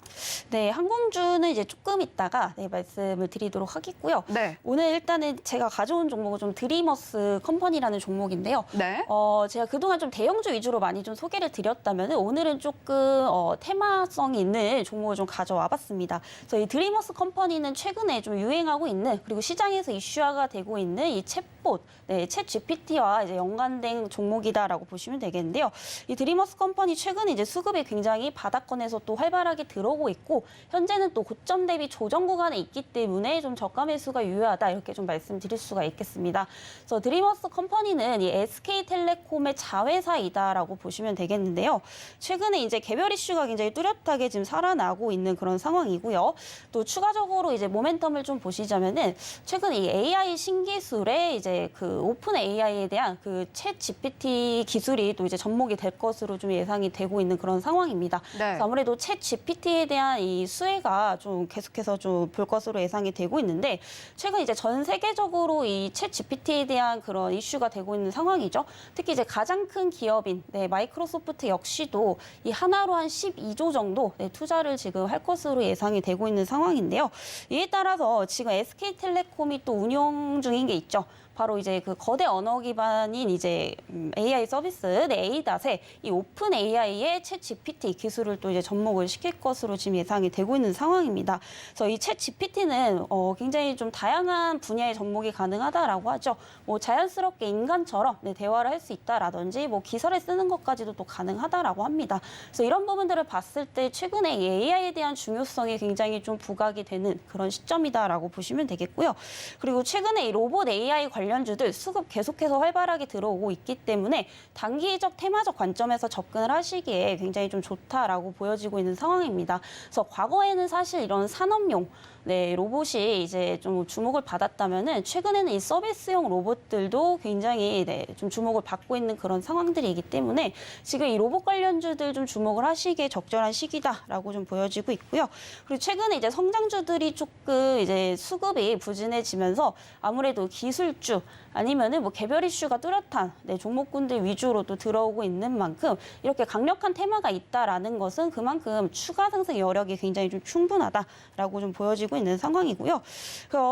D: 네, 항공주는 이제 조금 있다가 말씀을 드리도록 하겠고요.
B: 네.
D: 오늘 일단은 제가 가져온 종목은 좀 드리머스 컴퍼니라는 종목인데요.
B: 네.
D: 제가 그동안 좀 대형주 위주로 많이 좀 소개를 드렸다면 오늘은 조금 테마성이 있는 종목을 좀 가져와 봤습니다. 그래서 이 드리머스 컴퍼니는 최근에 좀 유행하고 있는 그리고 시장에서 이슈화가 되고 있는 이 챗봇, 챗 GPT와 이제 연관된 종목이다라고 보시면 되겠는데요. 이 드리머스 컴퍼니 최근에 이제 수급이 굉장히 바닥권에서 또 활발하게 들어오고 있고 현재는 또 고점 대비 조정 구간에 있기 때문에 좀 저가 매수가 유효하다 이렇게 좀 말씀드릴 수가 있겠습니다. 그래서 드리머스 컴퍼니는 이 SK텔레콤의 자회사이다라고 보시면 되겠는데요. 최근에 이제 개별 이슈가 굉장히 뚜렷하게 지금 살아나고 있는 그런 상황이고요. 또 추가적으로 이제 모멘텀을 좀 보시자면은 최근 이 AI 신기술에 이제 그 오픈 AI에 대한 그 챗 GPT 기술이 또 이제 접목이 될 것으로 좀 예상이 되고 있는 그런 상황입니다.
B: 네.
D: 그래서 아무래도 챗 GPT에 대한 이 수혜가 좀 계속해서 좀 볼 것으로 예상이 되고 있는데 최근 이제 전 세계적으로 이 챗 GPT에 대한 그런 이슈가 되고 있는 상황이죠. 특히 이제 가장 큰 기업인 마이크로소프트 역시도 이 하나로 한 12조 정도 투자를 지금 할 것으로 예상이 되고 있는 상황인데요. 이에 따라서 지금 SK텔레콤이 또 운영 중인 게 있죠. 바로 이제 그 거대 언어 기반인 이제 AI 서비스 ADAS의 이 오픈 AI의 챗 GPT 기술을 또 이제 접목을 시킬 것으로 지금 예상이 되고 있는 상황입니다. 그래서 이 챗 GPT는 굉장히 좀 다양한 분야의 접목이 가능하다라고 하죠. 뭐 자연스럽게 인간처럼 대화를 할 수 있다라든지 뭐 기사를 쓰는 것까지도 또 가능하다라고 합니다. 그래서 이런 부분들을 봤을 때 최근에 이 AI에 대한 중요성이 굉장히 좀 부각이 되는 그런 시점이다라고 보시면 되겠고요. 그리고 최근에 이 로봇 AI 관련주들 수급 계속해서 활발하게 들어오고 있기 때문에 단기적 테마적 관점에서 접근을 하시기에 굉장히 좀 좋다라고 보여지고 있는 상황입니다. 그래서 과거에는 사실 이런 산업용 로봇이 이제 좀 주목을 받았다면은 최근에는 이 서비스용 로봇들도 굉장히 좀 주목을 받고 있는 그런 상황들이기 때문에 지금 이 로봇 관련주들 좀 주목을 하시기에 적절한 시기다라고 좀 보여지고 있고요. 그리고 최근에 이제 성장주들이 조금 이제 수급이 부진해지면서 아무래도 기술주 아니면은 뭐 개별 이슈가 뚜렷한 종목군들 위주로 또 들어오고 있는 만큼 이렇게 강력한 테마가 있다라는 것은 그만큼 추가 상승 여력이 굉장히 좀 충분하다라고 좀 보여지고 있는 상황이고요.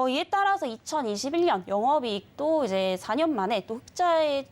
D: 이에 따라서 2021년 영업이익도 이제 4년 만에 또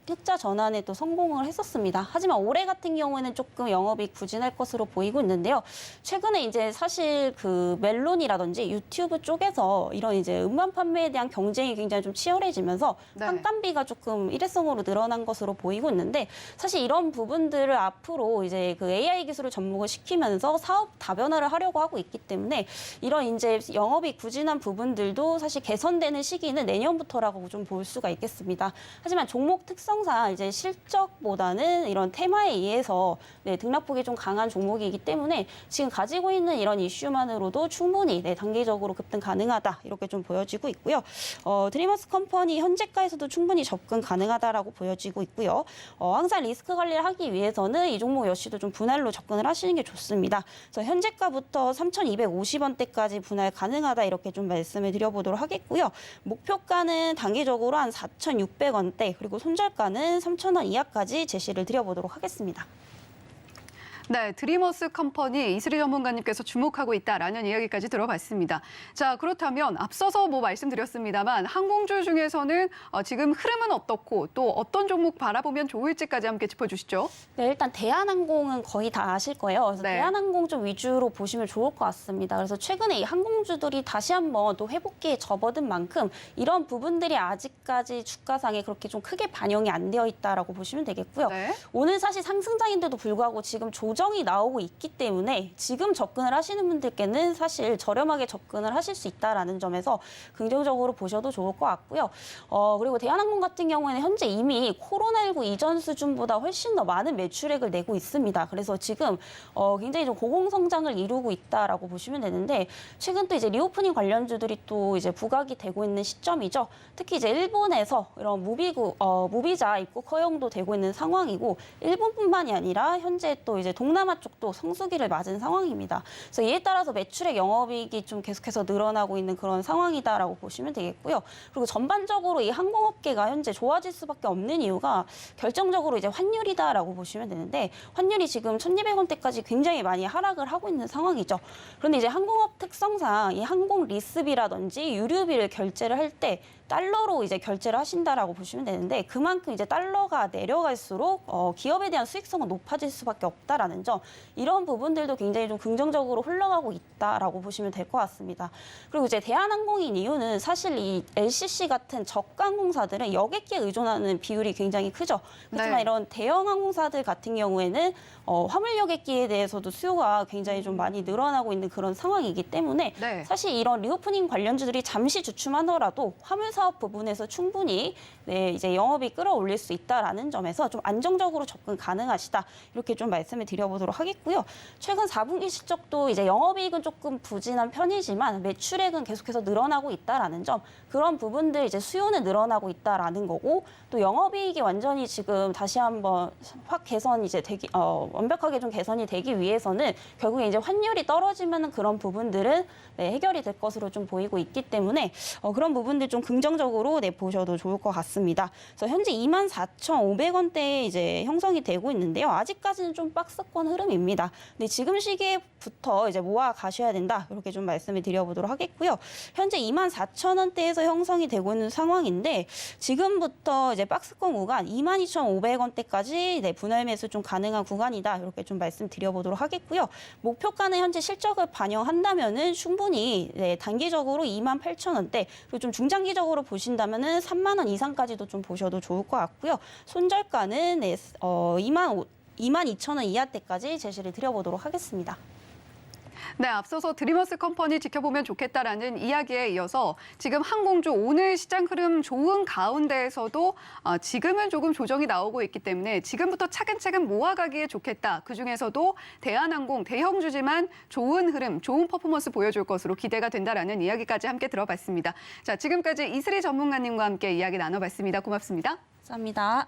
D: 흑자 전환에 또 성공을 했었습니다. 하지만 올해 같은 경우에는 조금 영업이익 부진할 것으로 보이고 있는데요. 최근에 이제 사실 그 멜론이라든지 유튜브 쪽에서 이런 이제 음반 판매에 대한 경쟁이 굉장히 좀 치열해지면서 판관비가 조금 일회성으로 늘어난 것으로 보이고 있는데 사실 이런 부분들을 앞으로 이제 그 AI 기술을 접목을 시키면서 사업 다변화를 하려고 하고 있기 때문에 이런 이제 영업이 부진한 부분들도 사실 개선되는 시기는 내년부터라고 좀 볼 수가 있겠습니다. 하지만 종목 특성상 이제 실적보다는 이런 테마에 의해서 등락폭이 좀 강한 종목이기 때문에 지금 가지고 있는 이런 이슈만으로도 충분히 단기적으로 급등 가능하다 이렇게 좀 보여지고 있고요. 드리머스 컴퍼니 현재가에서도 충분히 접근 가능하다라고 보여지고 있고요. 항상 리스크 관리를 하기 위해서는 이 종목 역시도 좀 분할로 접근을 하시는 게 좋습니다. 그래서 현재가부터 3,250원대까지 분할 가능하다 이렇게 좀 말씀을 드려보도록 하겠고요. 목표가는 단기적으로 한 4,600원대 그리고 손절가는 3,000원 이하까지 제시를 드려보도록 하겠습니다.
B: 네, 드리머스 컴퍼니 이슬희 전문가님께서 주목하고 있다라는 이야기까지 들어봤습니다. 자, 그렇다면 앞서서 뭐 말씀드렸습니다만 항공주 중에서는 지금 흐름은 어떻고 또 어떤 종목 바라보면 좋을지까지 함께 짚어주시죠.
D: 네, 일단 대한항공은 거의 다 아실 거예요. 그래서 대한항공 좀 위주로 보시면 좋을 것 같습니다. 그래서 최근에 이 항공주들이 다시 한번 또 회복기에 접어든 만큼 이런 부분들이 아직까지 주가상에 그렇게 좀 크게 반영이 안 되어 있다라고 보시면 되겠고요. 오늘 사실 상승장인데도 불구하고 지금 조정이 나오고 있기 때문에 지금 접근을 하시는 분들께는 사실 저렴하게 접근을 하실 수 있다라는 점에서 긍정적으로 보셔도 좋을 것 같고요. 그리고 대한항공 같은 경우에는 현재 이미 코로나19 이전 수준보다 훨씬 더 많은 매출액을 내고 있습니다. 그래서 지금 굉장히 좀 고공성장을 이루고 있다라고 보시면 되는데 최근 또 이제 리오프닝 관련주들이 또 이제 부각이 되고 있는 시점이죠. 특히 이제 일본에서 이런 무비자 입국 허용도 되고 있는 상황이고 일본뿐만이 아니라 현재 또 이제 동남아 쪽도 성수기를 맞은 상황입니다. 그래서 이에 따라서 매출액 영업이익이 좀 계속해서 늘어나고 있는 그런 상황이다라고 보시면 되겠고요. 그리고 전반적으로 이 항공업계가 현재 좋아질 수밖에 없는 이유가 결정적으로 이제 환율이다라고 보시면 되는데 환율이 지금 1,200원대까지 굉장히 많이 하락을 하고 있는 상황이죠. 그런데 이제 항공업 특성상 이 항공 리스비라든지 유류비를 결제를 할 때 달러로 이제 결제를 하신다라고 보시면 되는데 그만큼 이제 달러가 내려갈수록 기업에 대한 수익성은 높아질 수밖에 없다라는 있다라는 점, 이런 부분들도 굉장히 좀 긍정적으로 흘러가고 있다라고 보시면 될 것 같습니다. 그리고 이제 대한항공인 이유는 사실 이 LCC 같은 저가 항공사들은 여객기에 의존하는 비율이 굉장히 크죠. 그렇지만
B: 네.
D: 이런 대형 항공사들 같은 경우에는 화물 여객기에 대해서도 수요가 굉장히 좀 많이 늘어나고 있는 그런 상황이기 때문에
B: 네.
D: 사실 이런 리오프닝 관련주들이 잠시 주춤하더라도 화물 사업 부분에서 충분히 이제 영업이 끌어올릴 수 있다라는 점에서 좀 안정적으로 접근 가능하시다, 이렇게 좀 말씀을 드려보도록 하겠고요. 최근 4분기 실적도 이제 영업이익은 조금 부진한 편이지만 매출액은 계속해서 늘어나고 있다라는 점, 그런 부분들 이제 수요는 늘어나고 있다라는 거고, 또 영업이익이 완전히 지금 다시 한번 확 개선이 이제 완벽하게 좀 개선이 되기 위해서는 결국에 이제 환율이 떨어지면 그런 부분들은 해결이 될 것으로 좀 보이고 있기 때문에 그런 부분들 좀 긍정적으로 보셔도 좋을 것 같습니다. 그래서 현재 24,500원대에 이제 형성이 되고 있는데요. 아직까지는 좀 박스권 흐름입니다. 근데 지금 시기부터 이제 모아 가셔야 된다, 이렇게 좀 말씀을 드려보도록 하겠고요. 현재 24,000원대에서 형성이 되고 있는 상황인데 지금부터 이제 박스권 구간 22,500원대까지 분할 매수 좀 가능한 구간이다, 이렇게 좀 말씀드려보도록 하겠고요. 목표가는 현재 실적을 반영한다면은 충분히 단기적으로 28,000원대, 그리고 좀 중장기적으로 보신다면은 3만 원 이상까지도 좀 보셔도 좋을 것 같고요. 손절가는 22,000원 이하대까지 제시를 드려보도록 하겠습니다.
B: 네, 앞서서 드리머스 컴퍼니 지켜보면 좋겠다라는 이야기에 이어서 지금 항공주 오늘 시장 흐름 좋은 가운데에서도 지금은 조금 조정이 나오고 있기 때문에 지금부터 차근차근 모아가기에 좋겠다. 그중에서도 대한항공 대형주지만 좋은 흐름, 좋은 퍼포먼스 보여줄 것으로 기대가 된다라는 이야기까지 함께 들어봤습니다. 자, 지금까지 이슬희 전문가님과 함께 이야기 나눠봤습니다. 고맙습니다.
D: 감사합니다.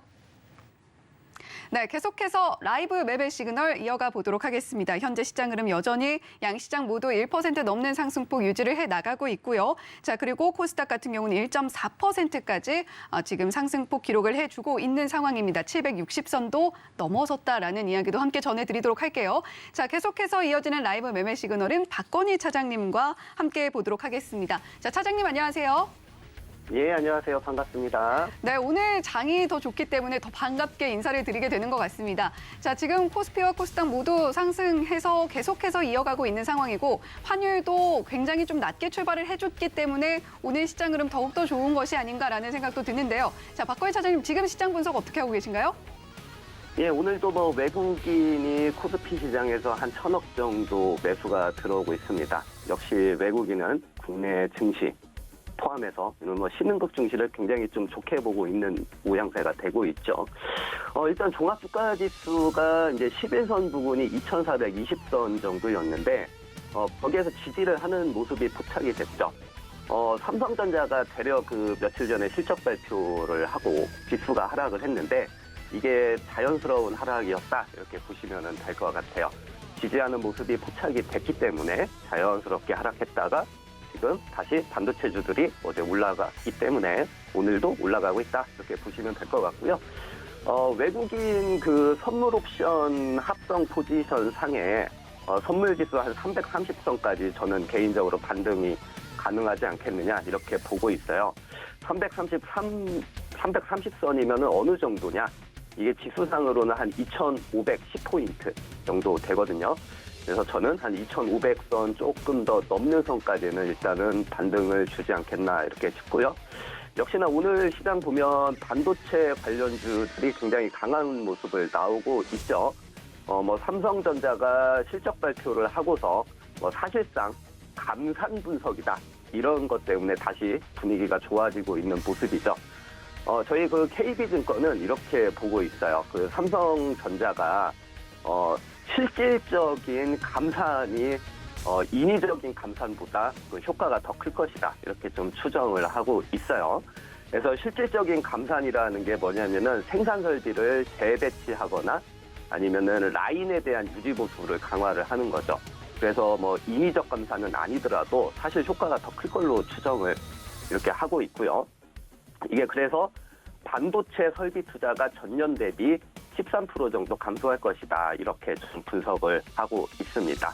B: 네, 계속해서 라이브 매매 시그널 이어가 보도록 하겠습니다. 현재 시장 흐름 여전히 양 시장 모두 1% 넘는 상승폭 유지를 해 나가고 있고요. 자, 그리고 코스닥 같은 경우는 1.4%까지 지금 상승폭 기록을 해주고 있는 상황입니다. 760선도 넘어섰다라는 이야기도 함께 전해드리도록 할게요. 자, 계속해서 이어지는 라이브 매매 시그널은 박건희 차장님과 함께 보도록 하겠습니다. 자, 차장님 안녕하세요.
E: 예, 안녕하세요. 반갑습니다.
B: 네, 오늘 장이 더 좋기 때문에 더 반갑게 인사를 드리게 되는 것 같습니다. 자, 지금 코스피와 코스닥 모두 상승해서 계속해서 이어가고 있는 상황이고 환율도 굉장히 좀 낮게 출발을 해줬기 때문에 오늘 시장 흐름 더욱더 좋은 것이 아닌가라는 생각도 드는데요. 자, 박건희 차장님 지금 시장 분석 어떻게 하고 계신가요?
E: 예, 오늘도 외국인이 코스피 시장에서 한 1,000억 정도 매수가 들어오고 있습니다. 역시 외국인은 국내 증시 포함해서 신흥국 증시를 굉장히 좀 좋게 보고 있는 모양새가 되고 있죠. 일단 종합주가지수가 이제 11선 부분이 2,420선 정도였는데 거기에서 지지를 하는 모습이 포착이 됐죠. 삼성전자가 대략 며칠 전에 실적 발표를 하고 지수가 하락을 했는데 이게 자연스러운 하락이었다, 이렇게 보시면 될 것 같아요. 지지하는 모습이 포착이 됐기 때문에 자연스럽게 하락했다가 지금 다시 반도체주들이 어제 올라갔기 때문에 오늘도 올라가고 있다, 이렇게 보시면 될 것 같고요. 외국인 선물 옵션 합성 포지션 상에 선물 지수 한 330선까지 저는 개인적으로 반등이 가능하지 않겠느냐, 이렇게 보고 있어요. 330선이면 어느 정도냐? 이게 지수상으로는 한 2,510포인트 정도 되거든요. 그래서 저는 한 2,500선 조금 더 넘는 선까지는 일단은 반등을 주지 않겠나, 이렇게 싶고요. 역시나 오늘 시장 보면 반도체 관련주들이 굉장히 강한 모습을 나오고 있죠. 삼성전자가 실적 발표를 하고서 사실상 감산 분석이다, 이런 것 때문에 다시 분위기가 좋아지고 있는 모습이죠. 저희 KB증권은 이렇게 보고 있어요. 삼성전자가 실질적인 감산이 인위적인 감산보다 효과가 더 클 것이다, 이렇게 좀 추정을 하고 있어요. 그래서 실질적인 감산이라는 게 뭐냐면은 생산 설비를 재배치하거나 아니면은 라인에 대한 유지 보수를 강화를 하는 거죠. 그래서 인위적 감산은 아니더라도 사실 효과가 더 클 걸로 추정을 이렇게 하고 있고요. 이게 그래서 반도체 설비 투자가 전년 대비 13% 정도 감소할 것이다, 이렇게 좀 분석을 하고 있습니다.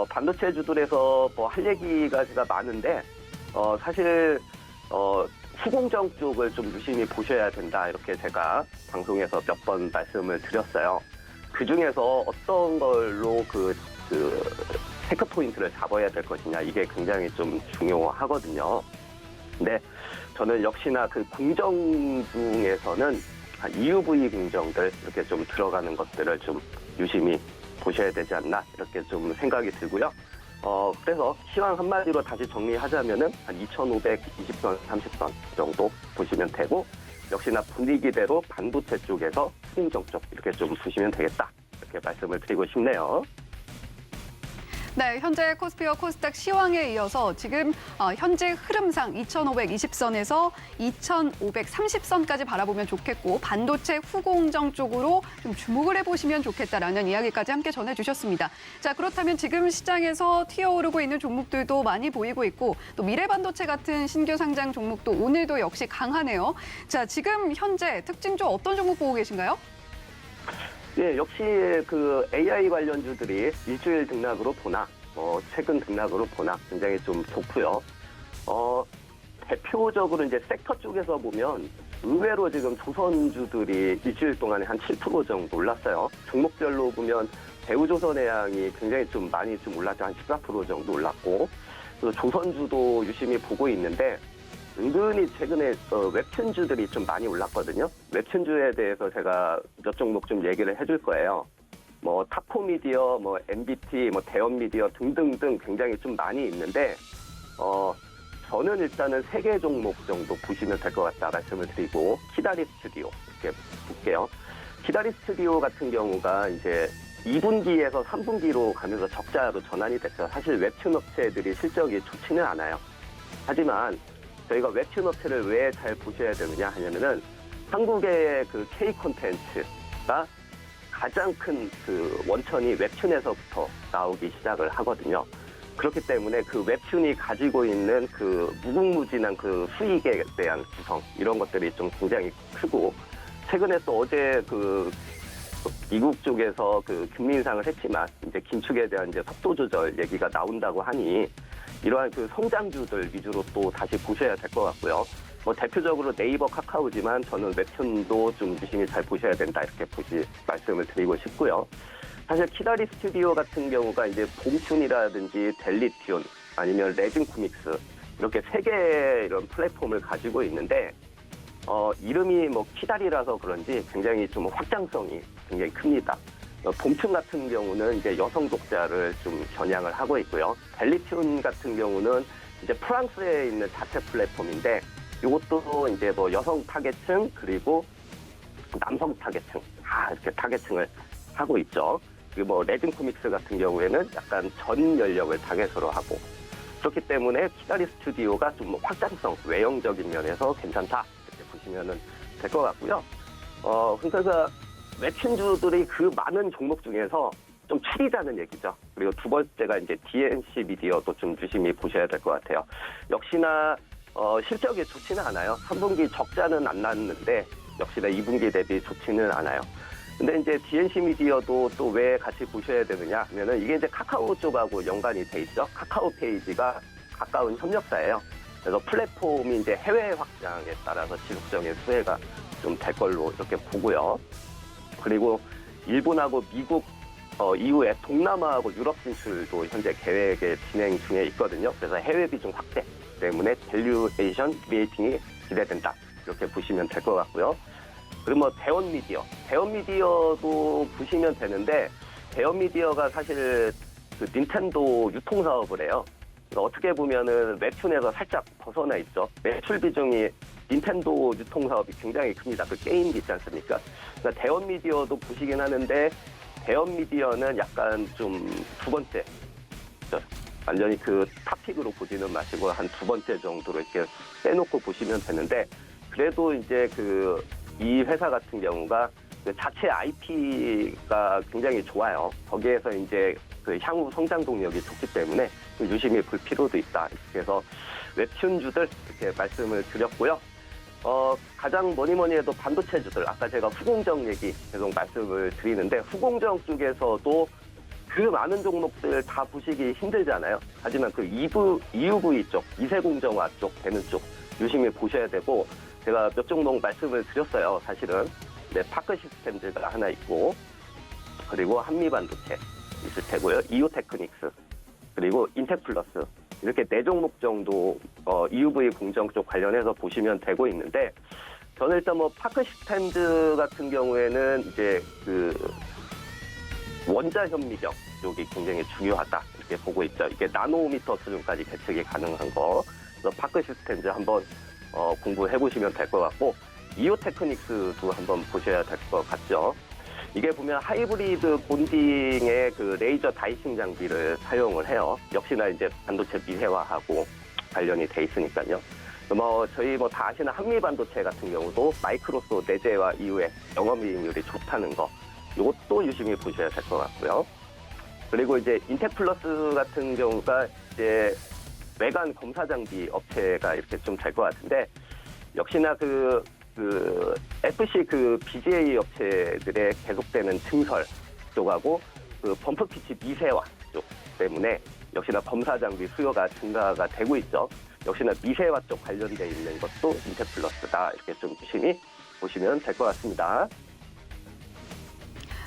E: 반도체주들에서 할 얘기가 많은데 사실 후공정 쪽을 좀 유심히 보셔야 된다, 이렇게 제가 방송에서 몇 번 말씀을 드렸어요. 그 중에서 어떤 걸로 그 체크 포인트를 잡아야 될 것이냐, 이게 굉장히 좀 중요하거든요. 근데 저는 역시나 그 궁정 중에서는 EUV 궁정들 이렇게 좀 들어가는 것들을 좀 유심히 보셔야 되지 않나, 이렇게 좀 생각이 들고요. 그래서 시황 한마디로 다시 정리하자면은 한 2,520선, 30선 정도 보시면 되고, 역시나 분위기대로 반도체 쪽에서 후궁정 쪽 이렇게 좀 보시면 되겠다, 이렇게 말씀을 드리고 싶네요.
B: 네, 현재 코스피와 코스닥 시황에 이어서 지금 현재 흐름상 2,520선에서 2,530선까지 바라보면 좋겠고, 반도체 후공정 쪽으로 좀 주목을 해보시면 좋겠다라는 이야기까지 함께 전해주셨습니다. 자, 그렇다면 지금 시장에서 튀어오르고 있는 종목들도 많이 보이고 있고, 또 미래반도체 같은 신규 상장 종목도 오늘도 역시 강하네요. 자, 지금 현재 특징 좀 어떤 종목 보고 계신가요?
E: 예, 역시 그 AI 관련주들이 일주일 등락으로 보나, 최근 등락으로 보나 굉장히 좀 좋고요. 대표적으로 이제 섹터 쪽에서 보면 의외로 지금 조선주들이 일주일 동안에 한 7% 정도 올랐어요. 종목별로 보면 대우조선해양이 굉장히 좀 많이 좀 올랐죠. 한 14% 정도 올랐고, 또 조선주도 유심히 보고 있는데, 은근히 최근에 웹툰주들이 좀 많이 올랐거든요. 웹툰주에 대해서 제가 몇 종목 좀 얘기를 해줄 거예요. 뭐 타코미디어, 뭐 MBT, 뭐 대원미디어 등등등 굉장히 좀 많이 있는데, 저는 일단은 3개 종목 정도 보시면 될 것 같다 말씀을 드리고, 키다리 스튜디오 이렇게 볼게요. 키다리 스튜디오 같은 경우가 이제 2분기에서 3분기로 가면서 적자로 전환이 됐어요. 사실 웹툰 업체들이 실적이 좋지는 않아요. 하지만 저희가 웹툰 업체를 왜 잘 보셔야 되느냐 하냐면은, 한국의 그 K 콘텐츠가 가장 큰 그 원천이 웹툰에서부터 나오기 시작을 하거든요. 그렇기 때문에 그 웹툰이 가지고 있는 그 무궁무진한 그 수익에 대한 구성, 이런 것들이 좀 굉장히 크고, 최근에 또 어제 그 미국 쪽에서 그 금리 인상을 했지만 이제 긴축에 대한 이제 속도 조절 얘기가 나온다고 하니, 이러한 그 성장주들 위주로 또 다시 보셔야 될 것 같고요. 뭐 대표적으로 네이버, 카카오지만 저는 웹툰도 좀 유심히 잘 보셔야 된다, 이렇게 말씀을 드리고 싶고요. 사실 키다리 스튜디오 같은 경우가 이제 봉춘이라든지 델리티온 아니면 레진 코믹스 이렇게 3개의 이런 플랫폼을 가지고 있는데, 이름이 뭐 키다리라서 그런지 굉장히 좀 확장성이 굉장히 큽니다. 봄춘 같은 경우는 이제 여성 독자를 좀 겨냥을 하고 있고요. 델리티온 같은 경우는 이제 프랑스에 있는 자체 플랫폼인데, 이것도 이제 뭐 여성 타겟층 그리고 남성 타겟층 이렇게 타겟층을 하고 있죠. 그리고 뭐 레진 코믹스 같은 경우에는 약간 전 연령을 타겟으로 하고, 그렇기 때문에 키다리 스튜디오가 좀 확장성, 외형적인 면에서 괜찮다, 이렇게 보시면은 될 것 같고요. 그러니까 웹툰주들이 그 많은 종목 중에서 좀 추리자는 얘기죠. 그리고 두 번째가 이제 DNC 미디어도 좀 유심히 보셔야 될 것 같아요. 역시나 실적이 좋지는 않아요. 3분기 적자는 안 났는데 역시나 2분기 대비 좋지는 않아요. 근데 이제 DNC 미디어도 또 왜 같이 보셔야 되느냐 하면은, 이게 이제 카카오 쪽하고 연관이 돼 있죠. 카카오 페이지가 가까운 협력사예요. 그래서 플랫폼이 이제 해외 확장에 따라서 지속적인 수혜가 좀 될 걸로 이렇게 보고요. 그리고 일본하고 미국 이후에 동남아하고 유럽 진출도 현재 계획에 진행 중에 있거든요. 그래서 해외 비중 확대 때문에 밸류에이션 리에이팅이 기대된다, 이렇게 보시면 될 것 같고요. 그리고 뭐 대원미디어도 보시면 되는데, 대원미디어가 사실 그 닌텐도 유통 사업을 해요. 그래서 어떻게 보면은 웹툰에서 살짝 벗어나 있죠. 매출 비중이 닌텐도 유통 사업이 굉장히 큽니다. 그 게임기 있지 않습니까? 그러니까 대원미디어도 보시긴 하는데, 대원미디어는 약간 좀 두 번째, 완전히 그 탑픽으로 보지는 마시고 한 두 번째 정도로 이렇게 빼놓고 보시면 되는데, 그래도 이제 이 회사 같은 경우가 그 자체 IP가 굉장히 좋아요. 거기에서 이제 그 향후 성장 동력이 좋기 때문에 유심히 볼 필요도 있다. 그래서 웹툰주들 이렇게 말씀을 드렸고요. 가장 뭐니 해도 반도체주들, 아까 제가 후공정 얘기 계속 말씀을 드리는데, 후공정 쪽에서도 그 많은 종목들 다 보시기 힘들잖아요. 하지만 그 EUV 쪽, 이세공정화 쪽 되는 쪽 유심히 보셔야 되고, 제가 몇 종목 말씀을 드렸어요. 사실은 파크 시스템즈가 하나 있고, 그리고 한미반도체 있을 테고요. 이오테크닉스, 그리고 인텍플러스 이렇게 4종목 정도 EUV 공정 쪽 관련해서 보시면 되고 있는데 저는 일단 뭐 파크시스템즈 같은 경우에는 이제 그 원자 현미경 쪽이 굉장히 중요하다 이렇게 보고 있죠. 이게 나노미터 수준까지 계측이 가능한 거. 그래서 파크시스템즈 한번 공부해 보시면 될 것 같고 이오테크닉스도 한번 보셔야 될 것 같죠. 이게 보면 하이브리드 본딩의 그 레이저 다이싱 장비를 사용을 해요. 역시나 이제 반도체 미세화하고 관련이 돼 있으니까요. 저희 다 아시는 한미 반도체 같은 경우도 마이크로소 내재화 이후에 영업이익률이 좋다는 거, 이것도 유심히 보셔야 될 것 같고요. 그리고 이제 인텍플러스 같은 경우가 이제 외관 검사 장비 업체가 이렇게 좀 될 것 같은데 역시나 그 FC BGA 업체들의 계속되는 증설 쪽하고 그 범프 피치 미세화 쪽 때문에 역시나 검사 장비 수요가 증가가 되고 있죠. 역시나 미세화 쪽 관련돼 있는 것도 인텍플러스다 이렇게 좀 유심히 보시면 될 것 같습니다.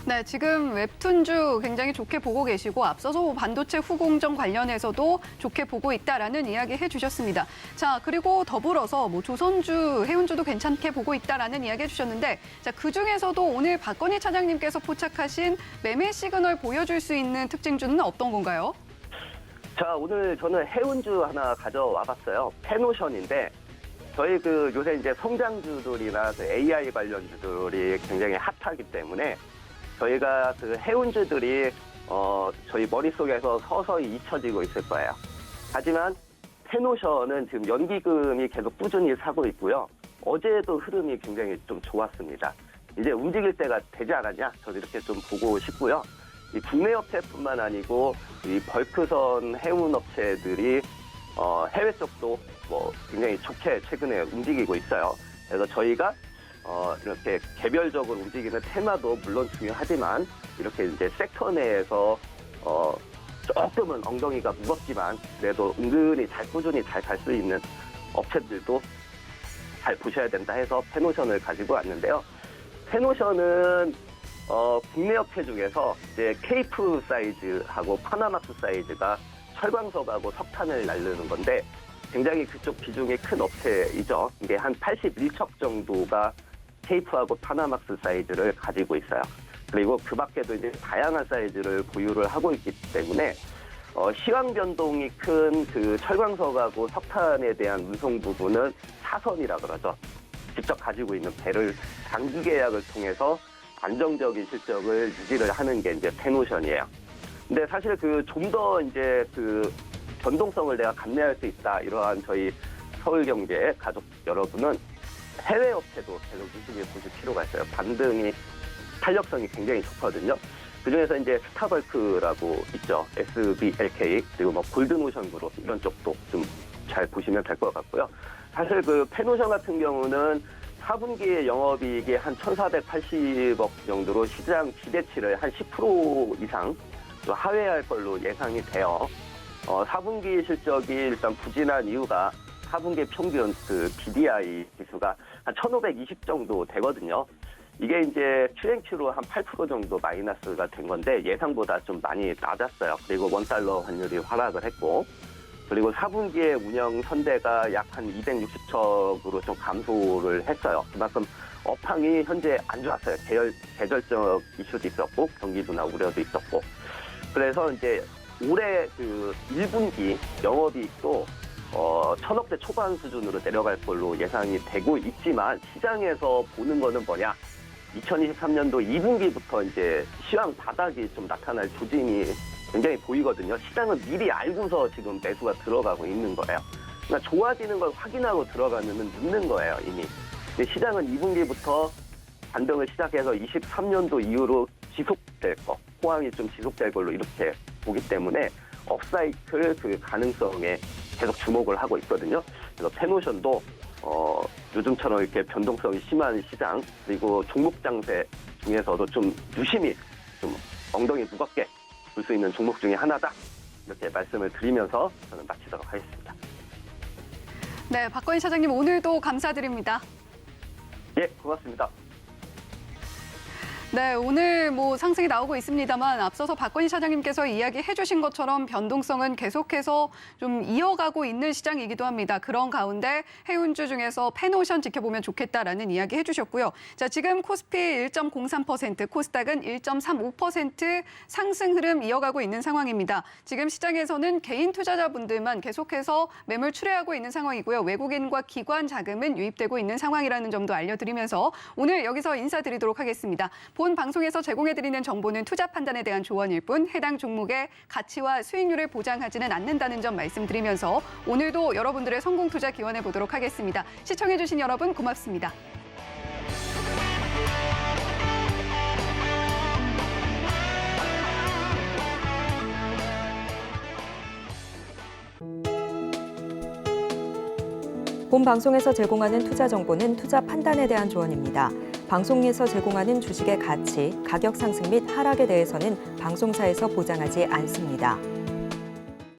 B: 네, 지금 웹툰주 굉장히 좋게 보고 계시고 앞서서 반도체 후공정 관련해서도 좋게 보고 있다라는 이야기 해주셨습니다. 자, 그리고 더불어서 조선주, 해운주도 괜찮게 보고 있다라는 이야기 해주셨는데 자, 그중에서도 오늘 박건희 차장님께서 포착하신 매매 시그널 보여줄 수 있는 특징주는 어떤 건가요?
E: 자, 오늘 저는 해운주 하나 가져와 봤어요. 페노션인데 저희 요새 이제 성장주들이나 AI 관련주들이 굉장히 핫하기 때문에 저희가 해운주들이 저희 머릿속에서 서서히 잊혀지고 있을 거예요. 하지만 페노션은 지금 연기금이 계속 꾸준히 사고 있고요. 어제도 흐름이 굉장히 좀 좋았습니다. 이제 움직일 때가 되지 않았냐? 저도 이렇게 좀 보고 싶고요. 이 국내 업체뿐만 아니고 이 벌크선 해운 업체들이 해외 쪽도 굉장히 좋게 최근에 움직이고 있어요. 그래서 저희가 이렇게 개별적으로 움직이는 테마도 물론 중요하지만 이렇게 이제 섹터 내에서 조금은 엉덩이가 무겁지만 그래도 은근히 꾸준히 잘 갈 수 있는 업체들도 잘 보셔야 된다 해서 페노션을 가지고 왔는데요. 페노션은 국내 업체 중에서 이제 케이프 사이즈하고 파나막스 사이즈가 철광석하고 석탄을 날르는 건데 굉장히 그쪽 비중이 큰 업체이죠. 이게 한 81척 정도가 케이프하고 파나막스 사이즈를 가지고 있어요. 그리고 그 밖에도 이제 다양한 사이즈를 보유를 하고 있기 때문에 시황 변동이 큰 철광석하고 석탄에 대한 운송 부분은 사선이라 그러죠. 직접 가지고 있는 배를 장기 계약을 통해서 안정적인 실적을 유지를 하는 게 이제 페노션이에요. 근데 사실 좀 더 이제 변동성을 내가 감내할 수 있다 이러한 저희 서울경제 가족 여러분은 해외 업체도 계속 유심히 보실 필요가 있어요. 반등이 탄력성이 굉장히 좋거든요. 그중에서 이제 스타벌크라고 있죠. SBLK 그리고 골든오션 그룹 이런 쪽도 좀 잘 보시면 될 것 같고요. 사실 페노션 같은 경우는 4분기에 영업이익이 한 1,480억 정도로 시장 기대치를 한 10% 이상 또 하회할 걸로 예상이 돼요. 4분기 실적이 일단 부진한 이유가 4분기 평균 BDI 지수가 한 1,520 정도 되거든요. 이게 이제 QNQ로 한 8% 정도 마이너스가 된 건데 예상보다 좀 많이 낮았어요. 그리고 원달러 환율이 하락을 했고 그리고 4분기에 운영 선대가 약 한 260척으로 좀 감소를 했어요. 그만큼 업황이 현재 안 좋았어요. 계절적 이슈도 있었고 경기 둔화 우려도 있었고 그래서 이제 올해 1분기 영업이익도 1,000억대 초반 수준으로 내려갈 걸로 예상이 되고 있지만 시장에서 보는 거는 뭐냐? 2023년도 2분기부터 이제 시황 바닥이 좀 나타날 조짐이 굉장히 보이거든요. 시장은 미리 알고서 지금 매수가 들어가고 있는 거예요. 그러니까 좋아지는 걸 확인하고 들어가면 늦는 거예요, 이미. 근데 시장은 2분기부터 반등을 시작해서 23년도 이후로 지속될 거, 호황이 좀 지속될 걸로 이렇게 보기 때문에 업사이클 가능성에 계속 주목을 하고 있거든요. 그래서 페노션도 요즘처럼 이렇게 변동성이 심한 시장 그리고 종목 장세 중에서도 좀 유심히 좀 엉덩이 무겁게 볼 수 있는 종목 중에 하나다 이렇게 말씀을 드리면서 저는 마치도록 하겠습니다.
B: 네, 박건희 차장님 오늘도 감사드립니다.
E: 예, 고맙습니다.
B: 네, 오늘 뭐 상승이 나오고 있습니다만 앞서서 박건희 차장님께서 이야기해 주신 것처럼 변동성은 계속해서 좀 이어가고 있는 시장이기도 합니다. 그런 가운데 해운주 중에서 펜오션 지켜보면 좋겠다라는 이야기 해주셨고요. 자, 지금 코스피 1.03%, 코스닥은 1.35% 상승 흐름 이어가고 있는 상황입니다. 지금 시장에서는 개인 투자자분들만 계속해서 매물 출회하고 있는 상황이고요. 외국인과 기관 자금은 유입되고 있는 상황이라는 점도 알려드리면서 오늘 여기서 인사드리도록 하겠습니다. 본 방송에서 제공해드리는 정보는 투자 판단에 대한 조언일 뿐 해당 종목의 가치와 수익률을 보장하지는 않는다는 점 말씀드리면서 오늘도 여러분들의 성공 투자 기원해 보도록 하겠습니다. 시청해주신 여러분 고맙습니다.
A: 본 방송에서 제공하는 투자 정보는 투자 판단에 대한 조언입니다. 방송에서 제공하는 주식의 가치, 가격 상승 및 하락에 대해서는 방송사에서 보장하지 않습니다.